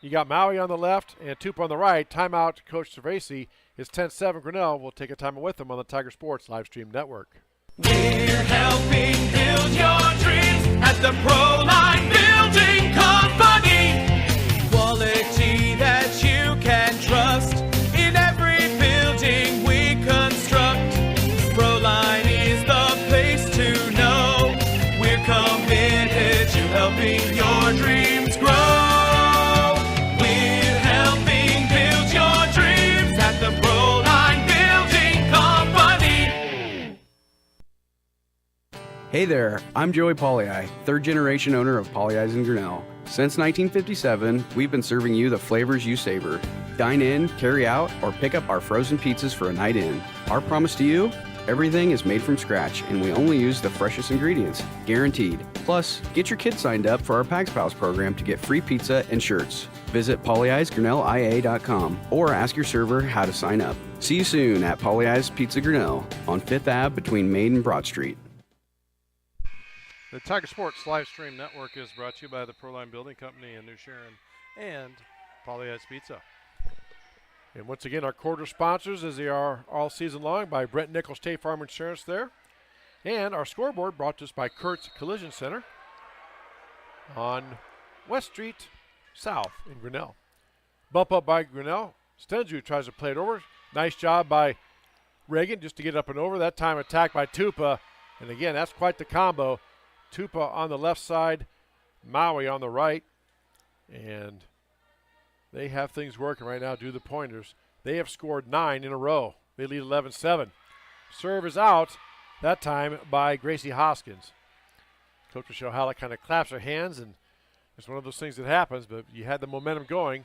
You got Maui on the left and Tupa on the right. Timeout, Coach Cervasi. It's 10-7 Grinnell. We'll take a timeout with them on the Tiger Sports Live Stream Network. We're helping build your dreams at the Proline Building Company. Quality that you can trust in every building we construct. Proline is the place to know. We're committed to helping your dreams grow. We're helping build your dreams at the Proline Building Company. Hey there, I'm Joey Pollei, third generation owner of Polley's in Grinnell. Since 1957, we've been serving you the flavors you savor. Dine in, carry out, or pick up our frozen pizzas for a night in. Our promise to you? Everything is made from scratch, and we only use the freshest ingredients, guaranteed. Plus, get your kids signed up for our Pags Pals program to get free pizza and shirts. Visit polleisgrinnellia.com or ask your server how to sign up. See you soon at Polley's Pizza Grinnell on 5th Ave between Main and Broad Street. The Tiger Sports Live Stream Network is brought to you by the Proline Building Company in New Sharon and Polley's Pizza. And once again, our quarter sponsors, as they are all season long, by Brent Nichols State Farm Insurance there. And our scoreboard brought to us by Kurt's Collision Center on West Street South in Grinnell. Bump up by Grinnell. Stenzu tries to play it over. Nice job by Reagan just to get up and over. That time attacked by Tupa. And again, that's quite the combo. Tupa on the left side, Maui on the right. And they have things working right now, do the Pointers. They have scored 9 in a row. They lead 11-7. Serve is out, that time by Gracie Hoskins. Coach Michelle Hallett kind of claps her hands, and it's one of those things that happens, but you had the momentum going.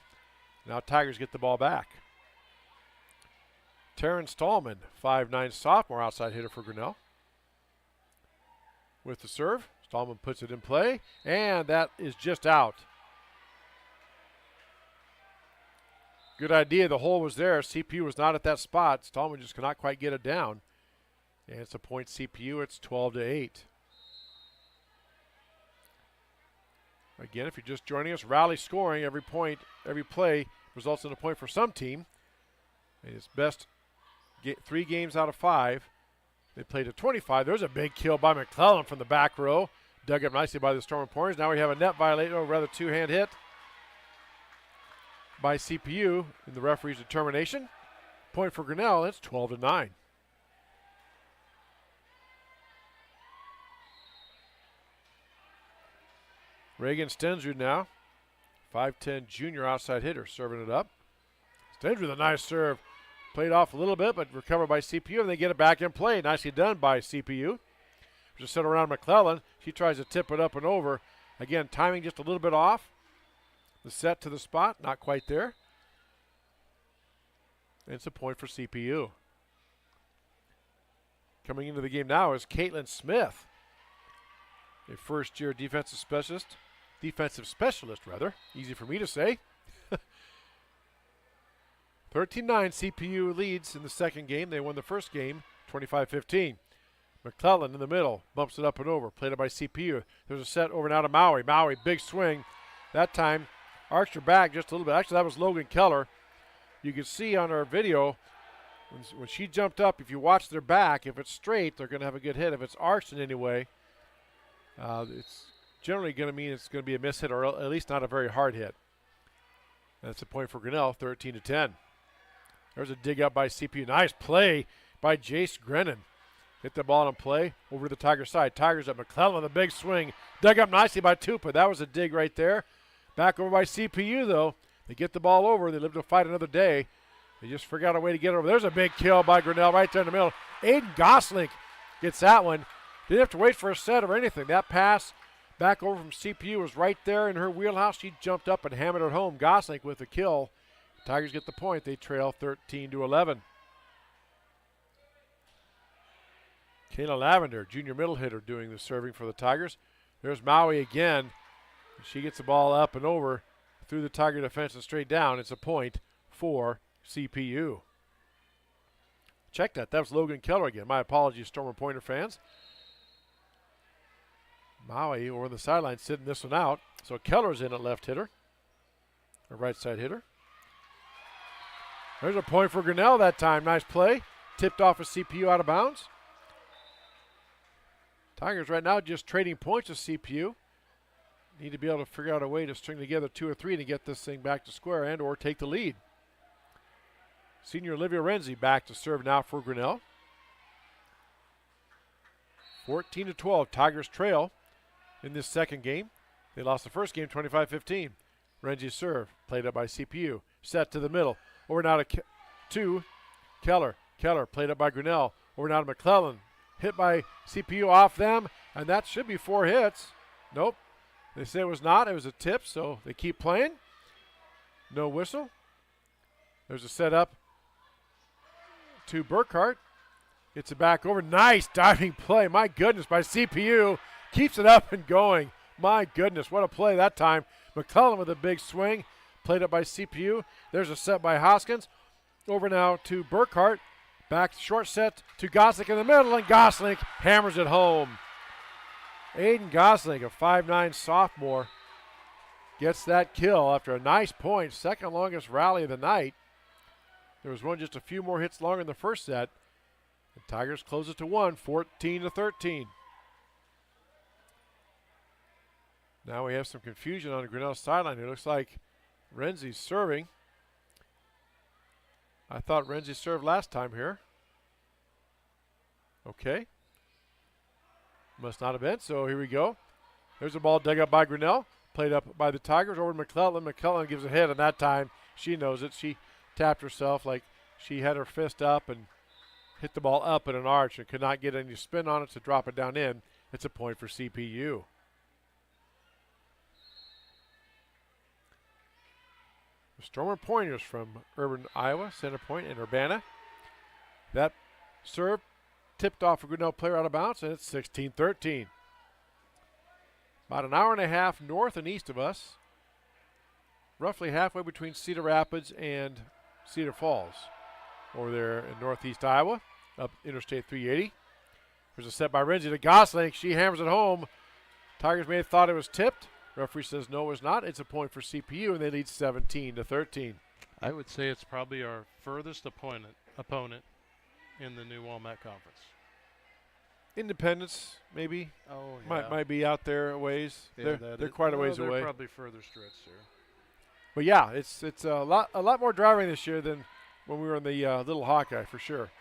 Now Tigers get the ball back. Terrence Stallman, 5'9" sophomore outside hitter for Grinnell. With the serve, Stallman puts it in play, and that is just out. Good idea. The hole was there. CPU was not at that spot. Stallman just cannot quite get it down. And it's a point CPU. It's 12-8. Again, if you're just joining us, rally scoring. Every point, every play results in a point for some team. And it's best 3 games out of 5. They played to 25. There's a big kill by McClellan from the back row. Dug up nicely by the Storm Pointers. Now we have a net violation, or rather 2-hand hit by CPU in the referee's determination. Point for Grinnell. It's 12-9. Reagan Stenzu now. 5'10" junior outside hitter serving it up. Stenzu with a nice serve. Played off a little bit, but recovered by CPU, and they get it back in play. Nicely done by CPU. Just set around McClellan. She tries to tip it up and over. Again, timing just a little bit off. The set to the spot, not quite there. And it's a point for CPU. Coming into the game now is Caitlin Smith, a first-year defensive specialist defensive specialist, rather. Easy for me to say. 13-9, CPU leads in the second game. They won the first game, 25-15. McClellan in the middle, bumps it up and over, played it by CPU. There's a set over and out of Maui. Maui, big swing. That time, arched her back just a little bit. Actually, that was Logan Keller. You can see on our video, when she jumped up, if you watch their back, if it's straight, they're going to have a good hit. If it's arched in any way, it's generally going to mean it's going to be a miss hit or at least not a very hard hit. That's a point for Grinnell, 13-10. There's a dig up by CPU. Nice play by Jace Grennan. Hit the ball in play over to the Tiger side. Tigers up. McClellan with a big swing. Dug up nicely by Tupa. That was a dig right there. Back over by CPU, though. They get the ball over. They live to fight another day. They just forgot a way to get it over. There's a big kill by Grinnell right there in the middle. Aiden Gosling gets that one. Didn't have to wait for a set or anything. That pass back over from CPU was right there in her wheelhouse. She jumped up and hammered it home. Gosling with the kill. Tigers get the point. They trail 13-11. Kayla Lavender, junior middle hitter, doing the serving for the Tigers. There's Maui again. She gets the ball up and over through the Tiger defense and straight down. It's a point for CPU. Check that. That was Logan Keller again. My apologies, Stormer Pointer fans. Maui over the sideline sitting this one out. So Keller's in at left hitter, or right side hitter. There's a point for Grinnell that time. Nice play. Tipped off of CPU out of bounds. Tigers right now just trading points with CPU. Need to be able to figure out a way to string together 2 or 3 to get this thing back to square and or take the lead. Senior Olivia Renzi back to serve now for Grinnell. 14-12, Tigers trail in this second game. They lost the first game 25-15. Renzi's serve, played up by CPU. Set to the middle. Over now to Keller. Keller played up by Grinnell. Over now to McClellan. Hit by CPU off them, and that should be 4 hits. Nope. They say it was not. It was a tip, so they keep playing. No whistle. There's a setup to Burkhart. It's a back over. Nice diving play. My goodness, by CPU. Keeps it up and going. My goodness, what a play that time. McClellan with a big swing. Played up by CPU. There's a set by Hoskins. Over now to Burkhart. Back short set to Gosling in the middle, and Gosling hammers it home. Aiden Gosling, a 5'9 sophomore, gets that kill after a nice point. Second longest rally of the night. There was one just a few more hits longer in the first set. The Tigers close it to 1, 14-13. Now we have some confusion on the Grinnell sideline. It looks like Renzi's serving. I thought Renzi served last time here. Okay. Must not have been, so here we go. There's a ball dug up by Grinnell. Played up by the Tigers over to McClellan. McClellan gives a hit, and that time she knows it. She tapped herself like she had her fist up and hit the ball up in an arch and could not get any spin on it to drop it down in. It's a point for CPU. The Stormer Pointers from Urban, Iowa, Center Point and Urbana. That serve tipped off a Grinnell player out of bounds, and it's 16-13. About an hour and a half north and east of us, roughly halfway between Cedar Rapids and Cedar Falls, over there in northeast Iowa, up Interstate 380. There's a set by Renzi to Gosling. She hammers it home. Tigers may have thought it was tipped. Referee says no, it's not. It's a point for CPU, and they lead 17-13. I would say it's probably our furthest opponent in the new Walmart Conference. Independence, maybe. Oh, yeah. Might be out there a ways. Yeah, they're quite a ways they're away. Probably further stretch there. But yeah, it's a lot more driving this year than when we were in the Little Hawkeye for sure.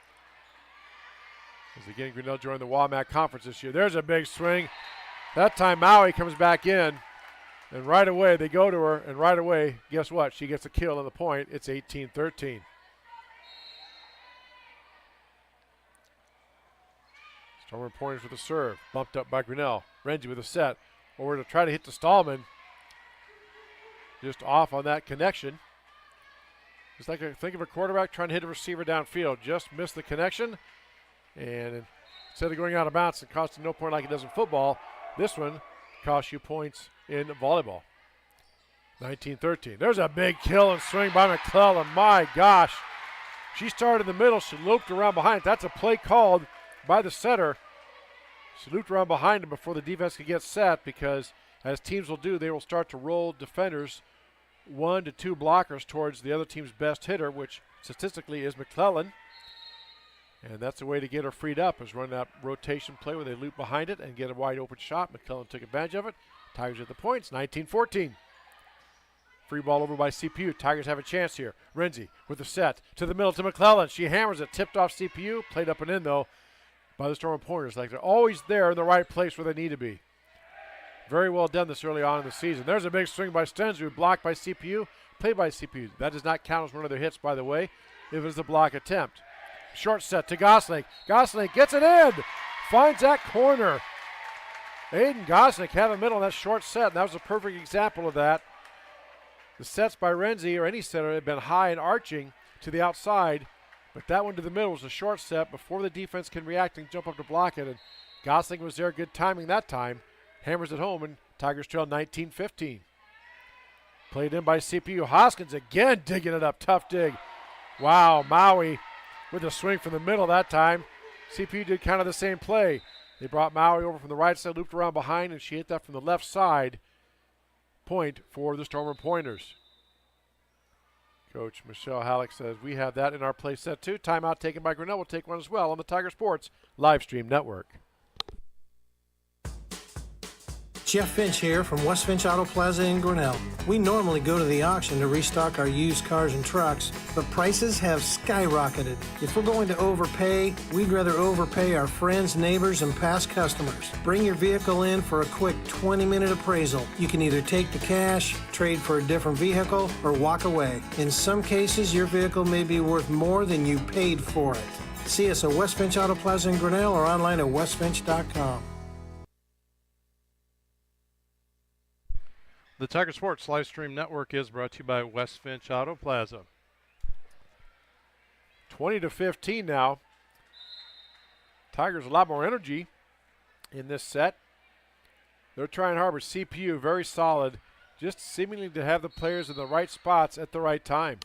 As again, Grinnell joined the Walmart Conference this year. There's a big swing. That time Maui comes back in. And right away, they go to her, and right away, guess what? She gets a kill on the point. It's 18-13. Stormer Pointers with a serve. Bumped up by Grinnell. Renzi with a set. Over to try to hit the Stallman. Just off on that connection. It's like think of a quarterback trying to hit a receiver downfield. Just missed the connection. And instead of going out of bounds and costing no point like it does in football, this one cost you points in volleyball. 19-13. There's a big kill and swing by McClellan. My gosh. She started in the middle. She looped around behind. That's a play called by the setter. She looped around behind him before the defense could get set because, as teams will do, they will start to roll defenders 1 to 2 blockers towards the other team's best hitter, which statistically is McClellan. And that's the way to get her freed up, is run that rotation play where they loop behind it and get a wide open shot. McClellan took advantage of it. Tigers at the points, 19-14. Free ball over by CPU. Tigers have a chance here. Renzi with the set to the middle to McClellan. She hammers it, tipped off CPU, played up and in though by the Storm Pointers. Like they're always there in the right place where they need to be. Very well done this early on in the season. There's a big swing by Stensrud, blocked by CPU, played by CPU. That does not count as one of their hits, by the way. It was the block attempt. Short set to Gosling. Gosling gets it in. Finds that corner. Aiden Gosling had a middle in that short set, and that was a perfect example of that. The sets by Renzi or any setter had been high and arching to the outside, but that one to the middle was a short set before the defense can react and jump up to block it. And Gosling was there, good timing that time. Hammers it home, and Tigers trail 19-15. Played in by CPU. Hoskins again digging it up. Tough dig. Wow, Maui with a swing from the middle that time. CPU did kind of the same play. They brought Maui over from the right side, looped around behind, and she hit that from the left side. Point for the Stormer Pointers. Coach Michelle Halleck says, we have that in our play set too. Timeout taken by Grinnell. We'll take one as well on the Tiger Sports live stream network. Jeff Finch here from West Finch Auto Plaza in Grinnell. We normally go to the auction to restock our used cars and trucks, but prices have skyrocketed. If we're going to overpay, we'd rather overpay our friends, neighbors, and past customers. Bring your vehicle in for a quick 20-minute appraisal. You can either take the cash, trade for a different vehicle, or walk away. In some cases, your vehicle may be worth more than you paid for it. See us at West Finch Auto Plaza in Grinnell or online at westfinch.com. The Tiger Sports live stream network is brought to you by West Finch Auto Plaza. 20-15 now. Tigers a lot more energy in this set. They're trying hard, but CPU very solid, just seemingly to have the players in the right spots at the right time.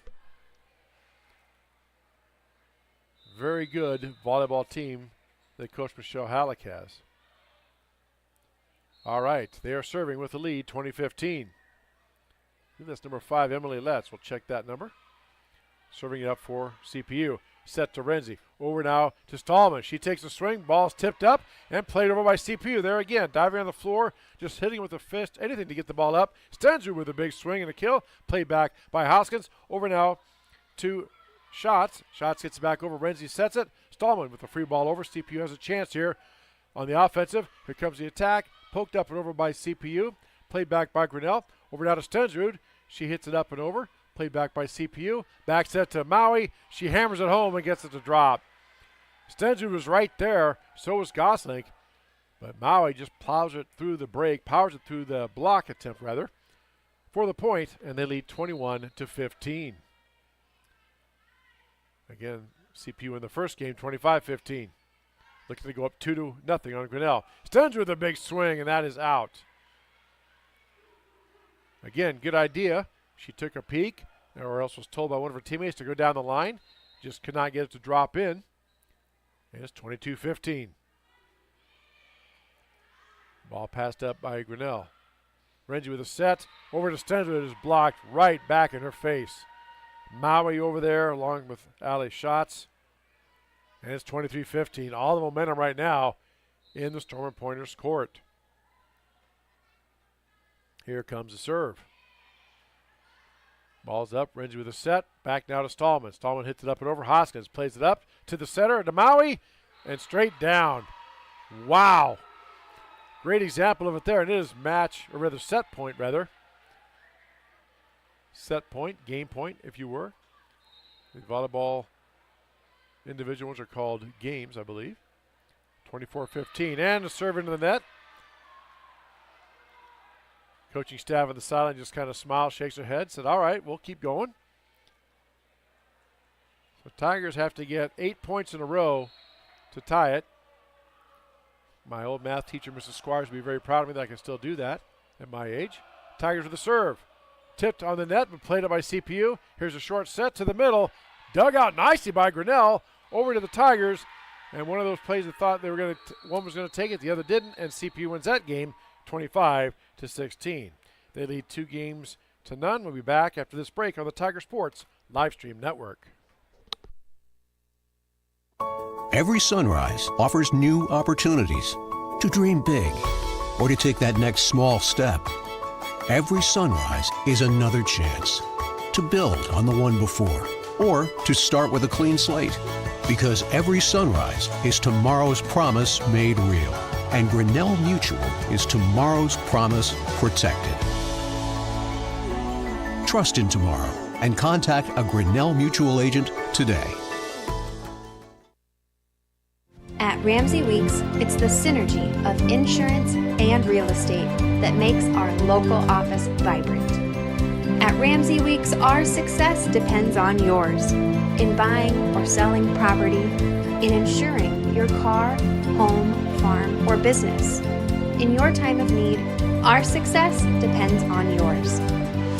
Very good volleyball team that Coach Michelle Halleck has. All right, they are serving with the lead, 20-15. I think that's number 5, Emily Letts. We'll check that number. Serving it up for CPU. Set to Renzi. Over now to Stallman. She takes a swing. Ball's tipped up and played over by CPU. There again, diving on the floor, just hitting with a fist, anything to get the ball up. Stensrud with a big swing and a kill. Played back by Hoskins. Over now to Schatz. Schatz gets it back over. Renzi sets it. Stallman with the free ball over. CPU has a chance here on the offensive. Here comes the attack. Poked up and over by CPU. Played back by Grinnell. Over now to Stensrud. She hits it up and over. Played back by CPU. Back set to Maui. She hammers it home and gets it to drop. Stensrud was right there. So was Gosling. But Maui just plows it through the break. Powers it through the block attempt, rather, for the point. And they lead 21-15. Again, CPU in the first game, 25-15. Looking to go up 2-0 on Grinnell. Stensrud with a big swing, and that is out. Again, good idea. She took a peek, or else was told by one of her teammates to go down the line. Just could not get it to drop in. And it's 22-15. Ball passed up by Grinnell. Renzi with a set. Over to Stensrud. It is blocked right back in her face. Maui over there along with Ali Schatz. And it's 23-15. All the momentum right now in the Stormer Pointers court. Here comes the serve. Ball's up. Renzi with a set. Back now to Stallman. Stallman hits it up and over. Hoskins plays it up to the center, to Maui, and straight down. Wow. Great example of it there. And it is set point, rather. Set point, game point, if you were. The volleyball individuals are called games, I believe. 24-15. And a serve into the net. Coaching staff on the sideline just kind of smiles, shakes their head, said, all right, we'll keep going. So Tigers have to get 8 points in a row to tie it. My old math teacher, Mrs. Squires, would be very proud of me that I can still do that at my age. Tigers with the serve. Tipped on the net, but played up by CPU. Here's a short set to the middle. Dug out nicely by Grinnell. Over to the Tigers. And one of those plays that thought they were going to, one was going to take it, the other didn't, and CPU wins that game 25-16. They lead 2-0. We'll be back after this break on the Tiger Sports Livestream Network. Every sunrise offers new opportunities to dream big or to take that next small step. Every sunrise is another chance to build on the one before or to start with a clean slate. Because every sunrise is tomorrow's promise made real. And Grinnell Mutual is tomorrow's promise protected. Trust in tomorrow and contact a Grinnell Mutual agent today. At Ramsey Weeks, it's the synergy of insurance and real estate that makes our local office vibrant. At Ramsey Weeks, our success depends on yours in buying or selling property, in insuring your car, home, farm, or business. In your time of need, our success depends on yours.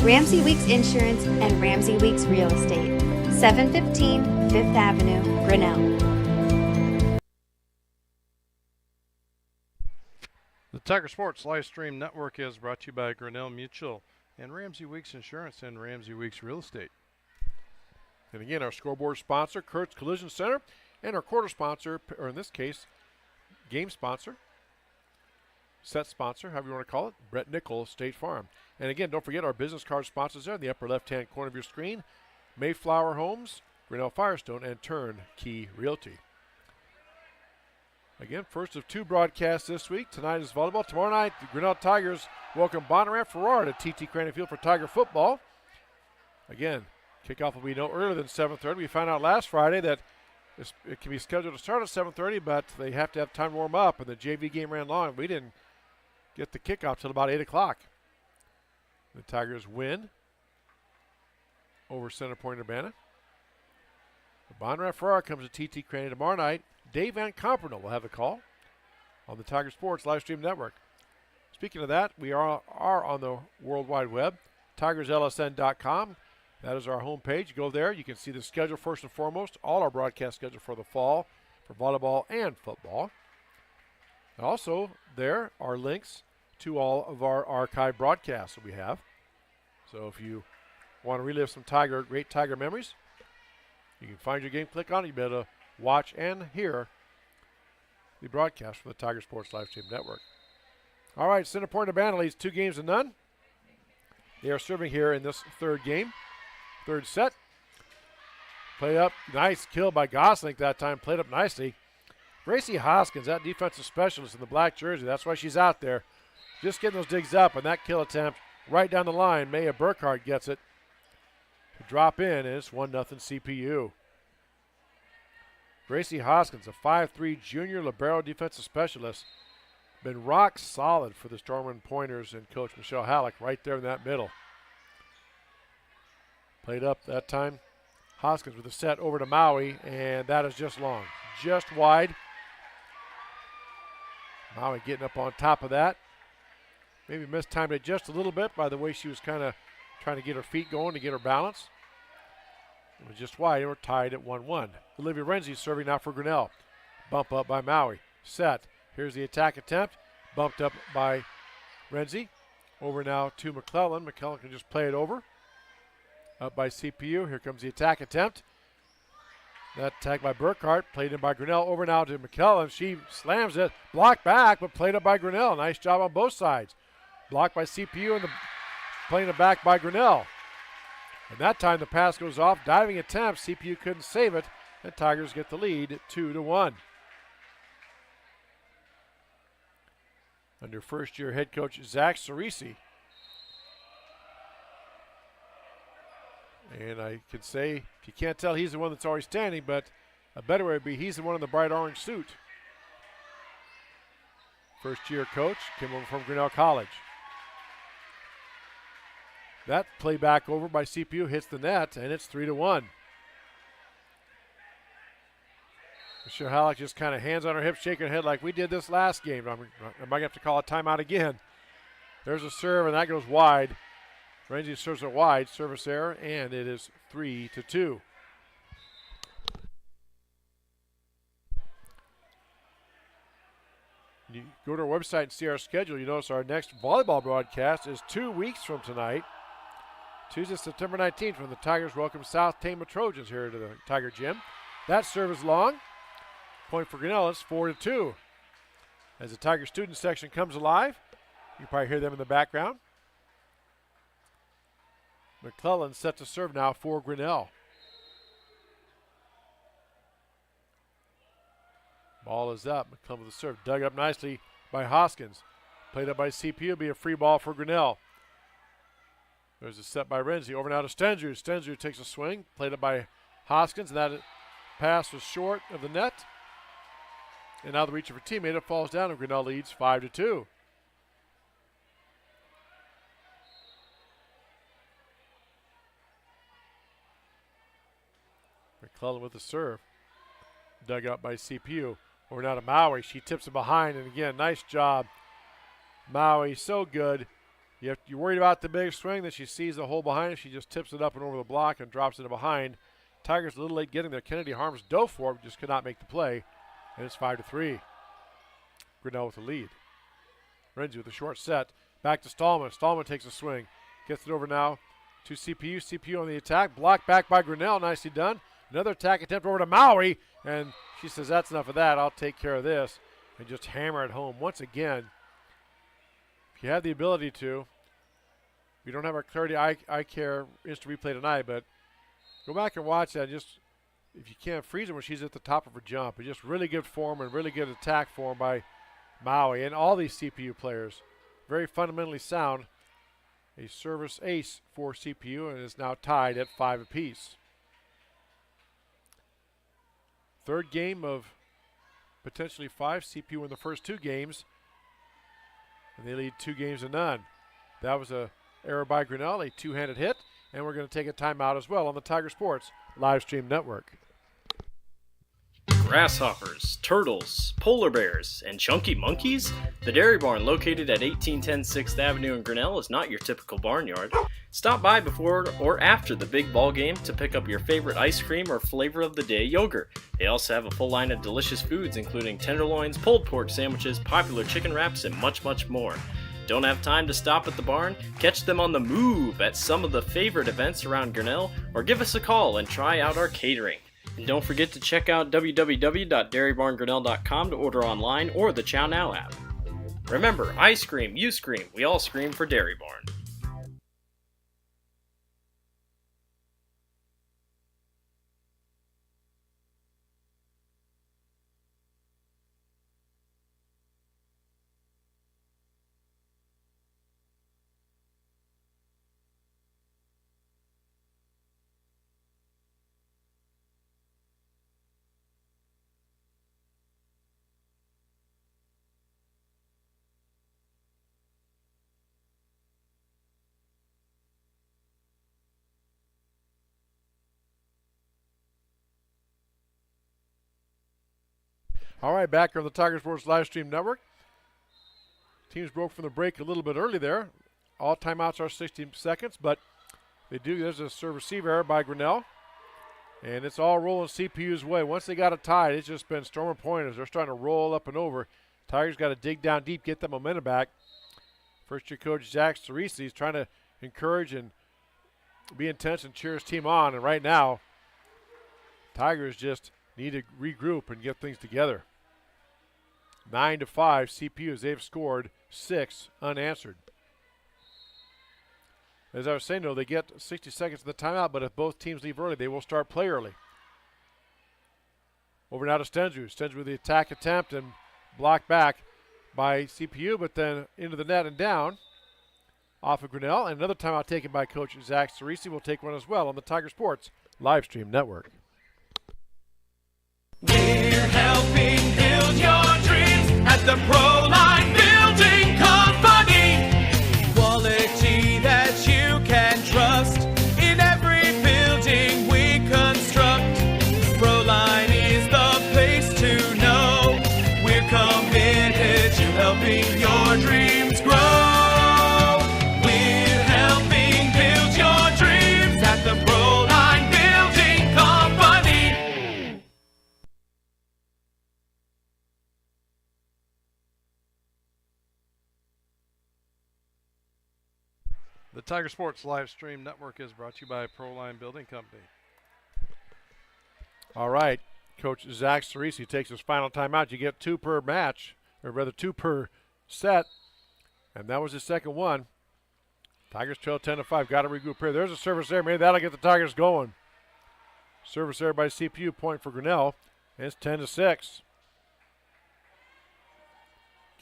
Ramsey Weeks Insurance and Ramsey Weeks Real Estate, 715 Fifth Avenue, Grinnell. The Tiger Sports Livestream Network is brought to you by Grinnell Mutual and Ramsey Weeks Insurance and Ramsey Weeks Real Estate. And again, our scoreboard sponsor, Kurt's Collision Center, and our quarter sponsor, or in this case, game sponsor, set sponsor, however you want to call it, Brett Nichols, State Farm. And again, don't forget our business card sponsors there in the upper left-hand corner of your screen, Mayflower Homes, Grinnell Firestone, and Turnkey Realty. Again, first of 2 broadcasts this week. Tonight is volleyball. Tomorrow night, the Grinnell Tigers welcome Bonnarant Farrar to TT Crane Field for Tiger football. Again, kickoff will be no earlier than 7:30. We found out last Friday that it can be scheduled to start at 7:30, but they have to have time to warm up, and the JV game ran long. We didn't get the kickoff till about 8 o'clock. The Tigers win over Center Point-Urbana. Bonnarant Farrar comes to TT Crane tomorrow night. Dave Van Compernel will have the call on the Tiger Sports Livestream Network. Speaking of that, we are on the World Wide Web, tigerslsn.com. That is our homepage. Go there. You can see the schedule first and foremost, all our broadcast schedule for the fall for volleyball and football. And also, there are links to all of our archive broadcasts that we have. So if you want to relive some great Tiger memories, you can find your game, click on it. You'll be able to watch and hear the broadcast from the Tiger Sports Livestream Network. All right, Center Point-Urbana leads 2-0. They are serving here in this third game, third set. Play up, nice kill by Gosling that time, played up nicely. Gracie Hoskins, that defensive specialist in the black jersey, that's why she's out there. Just getting those digs up, and that kill attempt right down the line. Maya Burkhardt gets it to drop in, and it's 1-0 CPU. Gracie Hoskins, a 5'3" junior libero defensive specialist, been rock solid for the Stormwind Pointers and Coach Michelle Halleck right there in that middle. Played up that time. Hoskins with a set over to Maui, and that is just long, just wide. Maui getting up on top of that. Maybe mistimed it just a little bit by the way she was kind of trying to get her feet going to get her balance. It was just wide, and we're tied at 1-1. Olivia Renzi serving now for Grinnell. Bump up by Maui. Set. Here's the attack attempt. Bumped up by Renzi. Over now to McClellan. McClellan can just play it over. Up by CPU. Here comes the attack attempt. That attack by Burkhardt. Played in by Grinnell. Over now to McClellan. She slams it. Blocked back, but played up by Grinnell. Nice job on both sides. Blocked by CPU and playing it back by Grinnell. And that time the pass goes off. Diving attempt. CPU couldn't save it. And Tigers get the lead 2-1. Under first-year head coach Zach Cerisi. And I could say, if you can't tell, he's the one that's always standing, but a better way would be he's the one in the bright orange suit. First-year coach came over from Grinnell College. That play back over by CPU hits the net, and it's 3-1. Michelle Halleck just kind of hands on her hips, shaking her head like we did this last game. I might have to call a timeout again. There's a serve, and that goes wide. Renzi serves it wide, service error, and it is 3-2. You go to our website and see our schedule. You notice our next volleyball broadcast is 2 weeks from tonight. Tuesday, September 19th, when the Tigers welcome South Tama Trojans here to the Tiger Gym. That serve is long. Point for Grinnell. It's 4-2. As the Tiger student section comes alive, you can probably hear them in the background. McClellan set to serve now for Grinnell. Ball is up. McClellan with the serve. Dug up nicely by Hoskins. Played up by CPU. It'll be a free ball for Grinnell. There's a set by Renzi. Over now to Stenzu. Stenzu takes a swing. Played up by Hoskins. And that pass was short of the net. And now the reach of her teammate. It falls down and Grinnell leads 5-2. McClellan with the serve. Dug up by CPU. Over now to Maui. She tips it behind. And again, nice job. Maui, so good. You're worried about the big swing. Then she sees the hole behind her. She just tips it up and over the block and drops it behind. Tigers a little late getting there. Kennedy Harms dove for it, just could not make the play. And it's 5-3. Grinnell with the lead. Renzi with a short set. Back to Stallman. Stallman takes a swing. Gets it over now to CPU. CPU on the attack. Blocked back by Grinnell. Nicely done. Another attack attempt over to Maui. And she says, that's enough of that. I'll take care of this. And just hammer it home. Once again, if you have the ability to, we don't have our Clarity Eye Care instant replay tonight, but go back and watch that. Just, if you can, freeze her when she's at the top of her jump. It's just really good form and really good attack form by Maui and all these CPU players. Very fundamentally sound. A service ace for CPU and is now tied at 5 apiece. Third game of potentially 5. CPU in the first 2 games. And they lead 2-0. That was a error by Grinnell, a two-handed hit. And we're going to take a timeout as well on the Tiger Sports live stream network. Grasshoppers, turtles, polar bears, and chunky monkeys? The Dairy Barn, located at 1810 6th Avenue in Grinnell, is not your typical barnyard. Stop by before or after the big ball game to pick up your favorite ice cream or flavor of the day yogurt. They also have a full line of delicious foods, including tenderloins, pulled pork sandwiches, popular chicken wraps, and much, much more. Don't have time to stop at the barn? Catch them on the move at some of the favorite events around Grinnell, or give us a call and try out our catering. And don't forget to check out www.dairybarngrinnell.com to order online or the Chow Now app. Remember, I scream, you scream, we all scream for Dairy Barn. All right, back on the Tiger Sports live stream network. Teams broke from the break a little bit early there. All timeouts are 60 seconds, but there's a serve receive error by Grinnell. And it's all rolling CPU's way. Once they got it tied, it's just been Stormer Point as they're starting to roll up and over. Tigers got to dig down deep, get that momentum back. First year coach Zach Cerisi is trying to encourage and be intense and cheer his team on. And right now, Tigers just need to regroup and get things together. 9-5 CPU as they've scored 6 unanswered. As I was saying, though, they get 60 seconds of the timeout, but if both teams leave early, they will start play early. Over now to Stenzu. Stenzu with the attack attempt and blocked back by CPU, but then into the net and down off of Grinnell. And another timeout taken by Coach Zach Cerisi. Will take one as well on the Tiger Sports live stream network. We're helping build your dreams at the Proline Building Company. Quality that you can trust in every building we construct. Proline is the place to your dreams grow. We're helping build your dreams at the Proline Building Company. The Tiger Sports live stream network is brought to you by Proline Building Company. All right, Coach Zach Cerisi takes his final timeout. You get 2 per match, or rather 2 per set, and that was his second one. Tigers trail 10-5. Got to regroup here. There's a service there. Maybe that'll get the Tigers going. Service there by CPU. Point for Grinnell. And it's 10-6.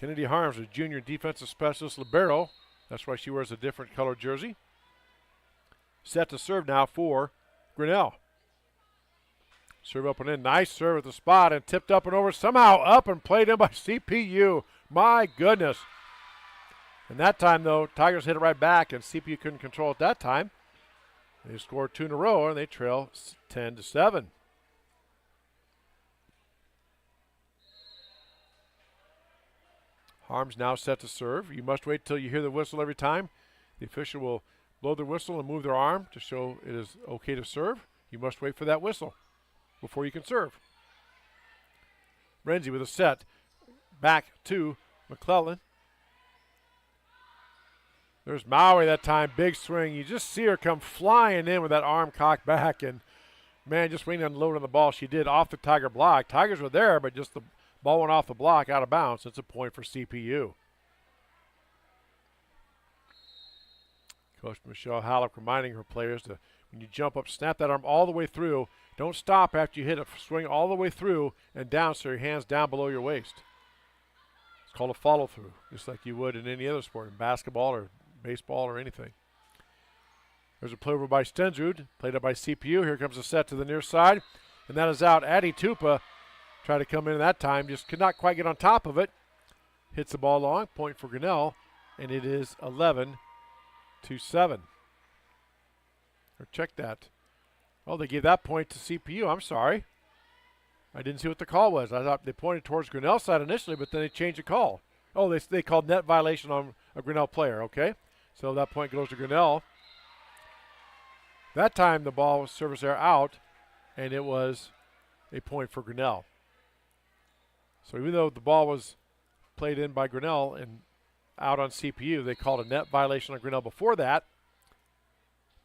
Kennedy Harms, a junior defensive specialist libero. That's why she wears a different color jersey. Set to serve now for Grinnell. Serve up and in. Nice serve at the spot and tipped up and over. Somehow up and played in by CPU. My goodness. And that time, though, Tigers hit it right back, and CPU couldn't control it that time. They scored 2 in a row, and they trail 10-7. Harms now set to serve. You must wait till you hear the whistle every time. The official will blow the whistle and move their arm to show it is okay to serve. You must wait for that whistle before you can serve. Renzi with a set. Back to McClellan. There's Maui that time. Big swing. You just see her come flying in with that arm cocked back. And, man, just waiting to unload on the ball. She did off the Tiger block. Tigers were there, but just the ball went off the block out of bounds. It's a point for CPU. Coach Michelle Halleck reminding her players to, when you jump up, snap that arm all the way through. Don't stop after you hit it. Swing all the way through and down so your hand's down below your waist. It's called a follow-through, just like you would in any other sport, in basketball or baseball or anything. There's a play over by Stensrud, played up by CPU. Here comes a set to the near side, and that is out. Addie Tupa tried to come in that time, just could not quite get on top of it. Hits the ball long, point for Grinnell, and it is 11-7. Or check that. Oh, they gave that point to CPU. I'm sorry. I didn't see what the call was. I thought they pointed towards Grinnell's side initially, but then they changed the call. Oh, they called net violation on a Grinnell player, okay? So that point goes to Grinnell. That time the ball was service error out, and it was a point for Grinnell. So even though the ball was played in by Grinnell and out on CPU, they called a net violation on Grinnell before that.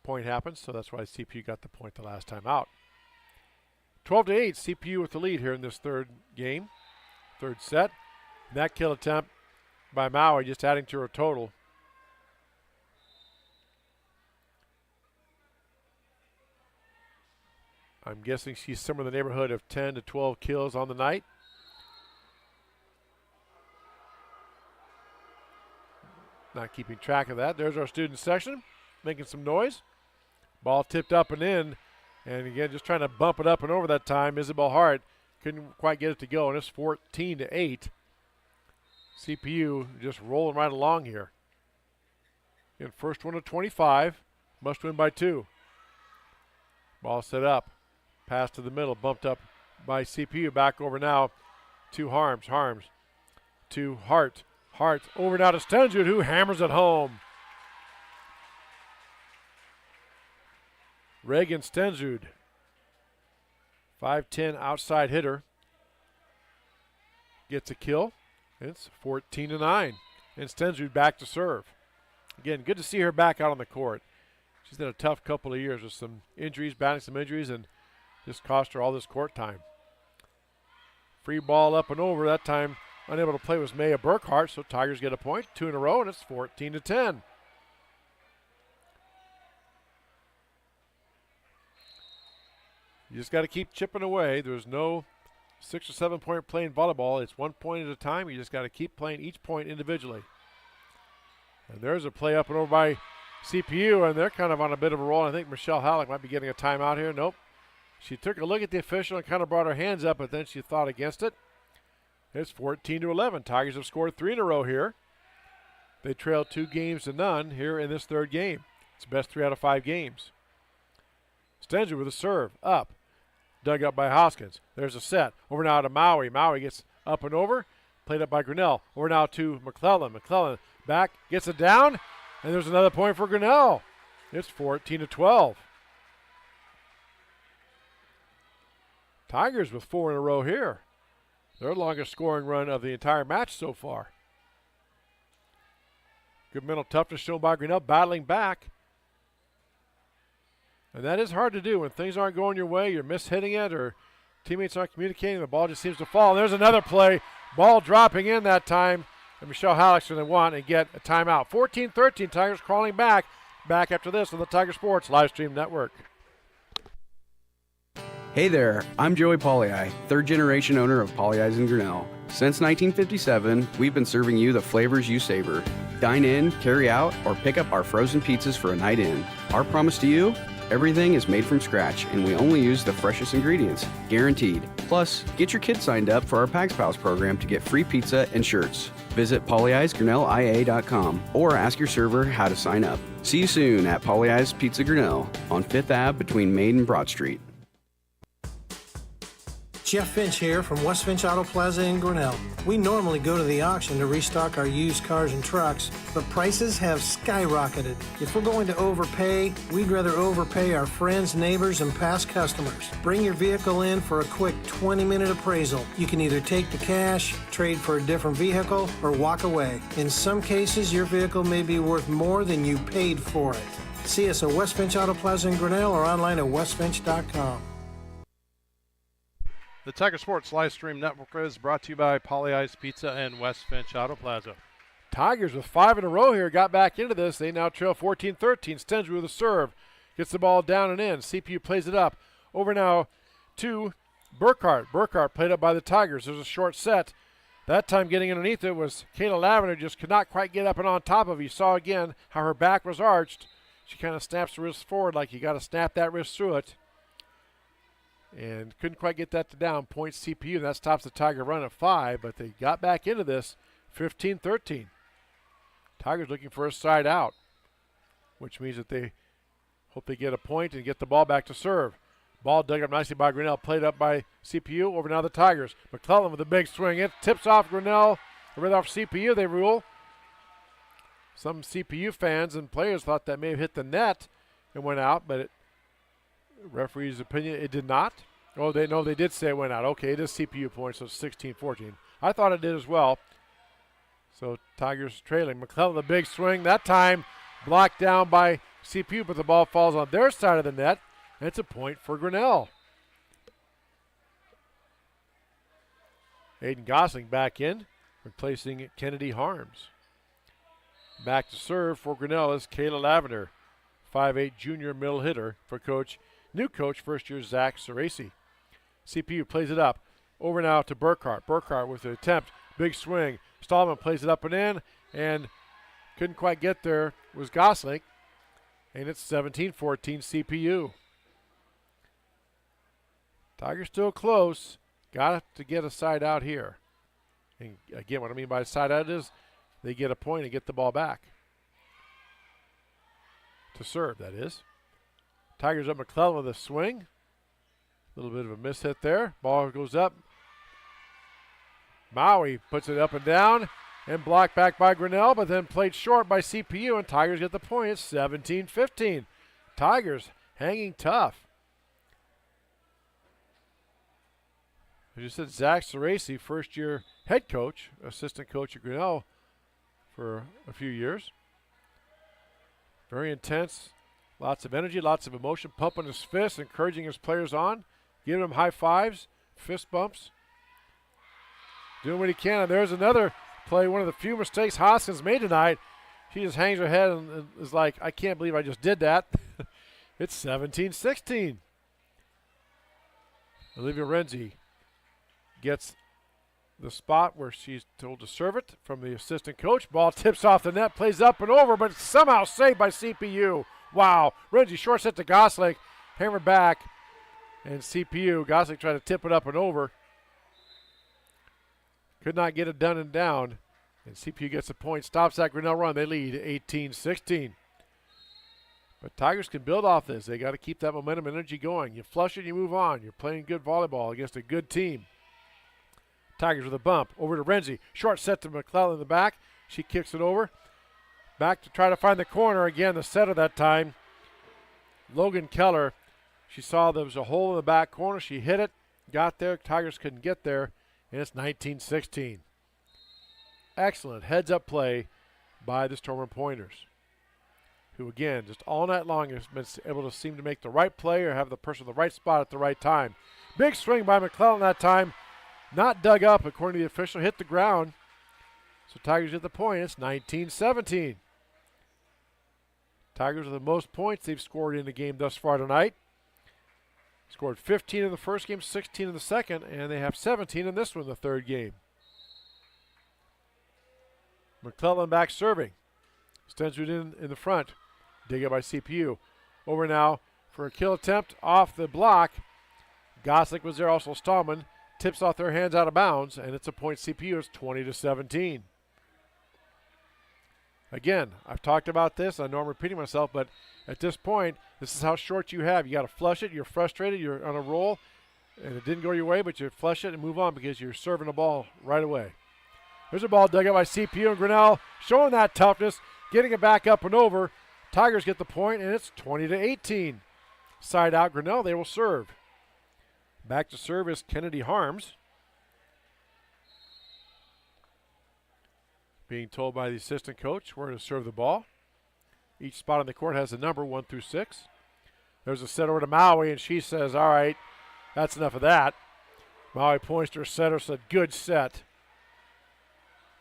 Point happens, so that's why CPU got the point the last time out. 12-8, CPU with the lead here in this third game, third set. And that kill attempt by Maui just adding to her total. I'm guessing she's somewhere in the neighborhood of 10 to 12 kills on the night. Not keeping track of that. There's our student section making some noise. Ball tipped up and in. And again, just trying to bump it up and over that time. Isabel Hart couldn't quite get it to go, and it's 14-8. CPU just rolling right along here. Again, first one to 25. Must win by 2. Ball set up. Pass to the middle. Bumped up by CPU. Back over now to Harms. Harms to Hart. Hart over now to Stensrud, who hammers it home. Reagan Stensrud, 5'10" outside hitter, gets a kill. It's 14-9. And Stensrud back to serve. Again, good to see her back out on the court. She's had a tough couple of years with some injuries, battling some injuries, and just cost her all this court time. Free ball up and over. That time unable to play was Maya Burkhart, so Tigers get a point. 2 in a row, and it's 14-10. You just got to keep chipping away. There's no 6 or 7 point play in volleyball. It's 1 point at a time. You just got to keep playing each point individually. And there's a play up and over by CPU, and they're kind of on a bit of a roll. I think Michelle Halleck might be getting a timeout here. Nope. She took a look at the official and kind of brought her hands up, but then she thought against it. It's 14-11. Tigers have scored 3 in a row here. They trail 2-0 here in this third game. It's the best 3 out of 5 games. Stensrud with a serve. Up. Dug up by Hoskins. There's a set. Over now to Maui. Maui gets up and over. played up by Grinnell. Over now to McClellan. McClellan back, gets it down, and there's another point for Grinnell. It's 14-12. Tigers with 4 in a row here. Their longest scoring run of the entire match so far. Good mental toughness shown by Grinnell, battling back. And that is hard to do when things aren't going your way, you're mishitting it, or teammates aren't communicating, the ball just seems to fall. And there's another play, ball dropping in that time, and Michelle Halleck's going to want and get a timeout. 14-13, Tigers crawling back. Back after this on the Tiger Sports Live Stream Network. Hey there, I'm Joey Pollei, third generation owner of Polley's in Grinnell. Since 1957, we've been serving you the flavors you savor. Dine in, carry out, or pick up our frozen pizzas for a night in. Our promise to you? Everything is made from scratch, and we only use the freshest ingredients, guaranteed. Plus, get your kids signed up for our Pags Pals program to get free pizza and shirts. Visit polleisgrinnellia.com or ask your server how to sign up. See you soon at Polley's Pizza Grinnell on 5th Ave between Main and Broad Street. Jeff Finch here from West Finch Auto Plaza in Grinnell. We normally go to the auction to restock our used cars and trucks, but prices have skyrocketed. If we're going to overpay, we'd rather overpay our friends, neighbors, and past customers. Bring your vehicle in for a quick 20-minute appraisal. You can either take the cash, trade for a different vehicle, or walk away. In some cases, your vehicle may be worth more than you paid for it. See us at West Finch Auto Plaza in Grinnell or online at westfinch.com. The Tiger Sports Live Stream Network is brought to you by Polley's Pizza and West Finch Auto Plaza. Tigers with 5 in a row here got back into this. They now trail 14-13. Stensby with a serve. Gets the ball down and in. CPU plays it up. Over now to Burkhart. Burkhart played up by the Tigers. There's a short set. That time getting underneath it was Kayla Lavender. Just could not quite get up and on top of it. You saw again how her back was arched. She kind of snaps the wrist forward like you got to snap that wrist through it. And couldn't quite get that to down. Point CPU, and that stops the Tiger run at 5, but they got back into this 15-13. Tigers looking for a side out, which means that they hope they get a point and get the ball back to serve. Ball dug up nicely by Grinnell, played up by CPU. Over now the Tigers. McClellan with a big swing. It tips off Grinnell, right off CPU, they rule. Some CPU fans and players thought that may have hit the net and went out, but referee's opinion, it did not. Oh, they did say it went out. Okay, it is CPU points, so it's 16-14. I thought it did as well. So Tigers trailing. McClellan, the big swing. That time blocked down by CPU, but the ball falls on their side of the net, and it's a point for Grinnell. Aiden Gosling back in, replacing Kennedy Harms. Back to serve for Grinnell is Kayla Lavender, 5'8" junior middle hitter for new coach, first year Zach Ceresi. CPU plays it up. Over now to Burkhart. Burkhart with the attempt. Big swing. Stallman plays it up and in, and couldn't quite get there was Gosling. And it's 17-14 CPU. Tigers still close. Got to get a side out here. And again, what I mean by side out is they get a point and get the ball back. To serve, that is. Tigers up McClellan with a swing. A little bit of a mishit there. Ball goes up. Maui puts it up and down and blocked back by Grinnell, but then played short by CPU, and Tigers get the point. It's 17-15. Tigers hanging tough. As you said, Zach Ceresi, first year head coach, assistant coach at Grinnell for a few years. Very intense. Lots of energy, lots of emotion, pumping his fists, encouraging his players on, giving them high fives, fist bumps. Doing what he can. And there's another play, one of the few mistakes Hoskins made tonight. She just hangs her head and is like, I can't believe I just did that. It's 17-16. Olivia Renzi gets the spot where she's told to serve it from the assistant coach. Ball tips off the net, plays up and over, but somehow saved by CPU. Wow. Renzi short set to Gosling, hammered back, and CPU. Gosling tried to tip it up and over. Could not get it done and down, and CPU gets a point, stops that Grinnell run. They lead 18-16. But Tigers can build off this. They got to keep that momentum and energy going. You flush it, you move on. You're playing good volleyball against a good team. Tigers with a bump. Over to Renzi. Short set to McClellan in the back. She kicks it over. Back to try to find the corner. Again, the setter that time. Logan Keller. She saw there was a hole in the back corner. She hit it. Got there. Tigers couldn't get there. And it's 19-16. Excellent heads-up play by the Stormer Pointers, who, again, just all night long has been able to seem to make the right play or have the person in the right spot at the right time. Big swing by McClellan that time. Not dug up, according to the official. Hit the ground. So Tigers get the point. It's 19-17. Tigers are the most points they've scored in the game thus far tonight. Scored 15 in the first game, 16 in the second, and they have 17 in this one, the third game. McClellan back serving. Stensrud in the front. Dig up by CPU. Over now for a kill attempt off the block. Goslick was there, also Stallman. Tips off their hands out of bounds, and it's a point. CPU. It's 20-17. Again, I've talked about this. I know I'm repeating myself, but at this point, this is how short you have. You got to flush it. You're frustrated. You're on a roll, and it didn't go your way, but you flush it and move on because you're serving the ball right away. There's a ball dug up by CPU, and Grinnell showing that toughness, getting it back up and over. Tigers get the point, and it's 20-18. Side out Grinnell. They will serve. Back to serve is Kennedy Harms. Being told by the assistant coach where to serve the ball. Each spot on the court has a number 1 through 6. There's a set over to Maui, and she says, all right, that's enough of that. Maui points to her setter, said, good set.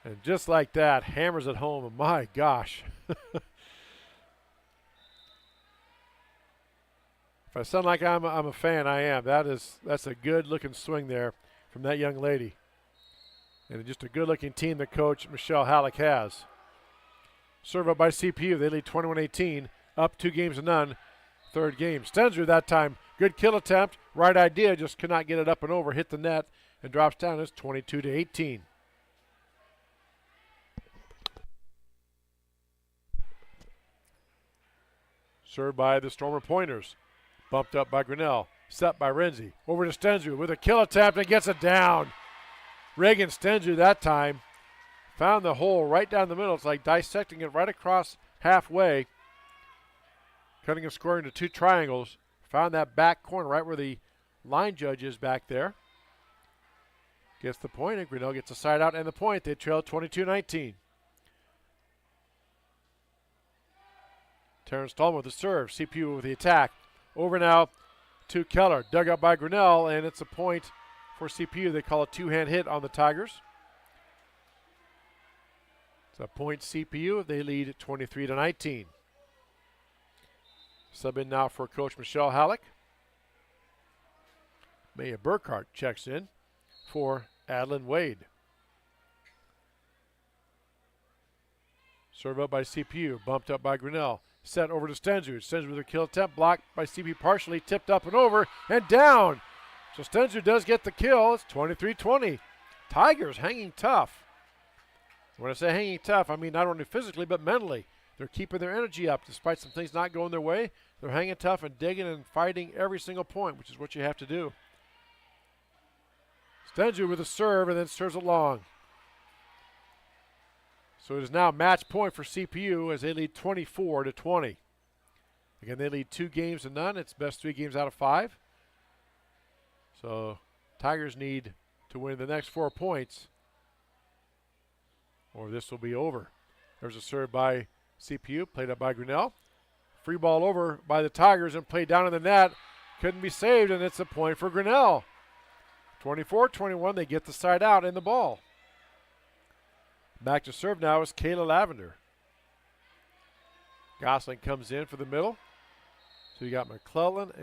And just like that, hammers it home, and my gosh. If I sound like I'm a fan, I am. That's a good-looking swing there from that young lady. And just a good-looking team that Coach Michelle Halleck has. Serve up by CPU. They lead 21-18, up 2-0, third game. Stensrud that time, good kill attempt, right idea, just could not get it up and over, hit the net, and drops down. It's 22-18. Served by the Stormer Pointers. Bumped up by Grinnell. Set by Renzi. Over to Stensrud with a kill attempt and gets it down. Reagan Stensrud that time found the hole right down the middle. It's like dissecting it right across halfway. Cutting and scoring to two triangles. Found that back corner right where the line judge is back there. Gets the point, and Grinnell gets a side out and the point. They trail 22-19. Terrence Stallman with the serve. CPU with the attack. Over now to Keller. Dug up by Grinnell, and it's a point for CPU. They call a two-hand hit on the Tigers. It's a point CPU. They lead 23-19. Sub in now for Coach Michelle Halleck. Maya Burkhart checks in for Adeline Wade. Serve up by CPU. Bumped up by Grinnell. Set over to Stensrud. Stensrud with a kill attempt. Blocked by CPU partially. Tipped up and over and down. So Stensrud does get the kill. It's 23-20. Tigers hanging tough. When I say hanging tough, I mean not only physically but mentally. They're keeping their energy up despite some things not going their way. They're hanging tough and digging and fighting every single point, which is what you have to do. Stensrud with a serve and then serves it long. So it is now match point for CPU as they lead 24-20. Again, they lead 2-0. It's best 3 games out of 5. So Tigers need to win the next 4 points or this will be over. There's a serve by CPU, played up by Grinnell. Free ball over by the Tigers and played down in the net. Couldn't be saved, and it's a point for Grinnell. 24-21, they get the side out and the ball. Back to serve now is Kayla Lavender. Gosling comes in for the middle. So you got McClellan and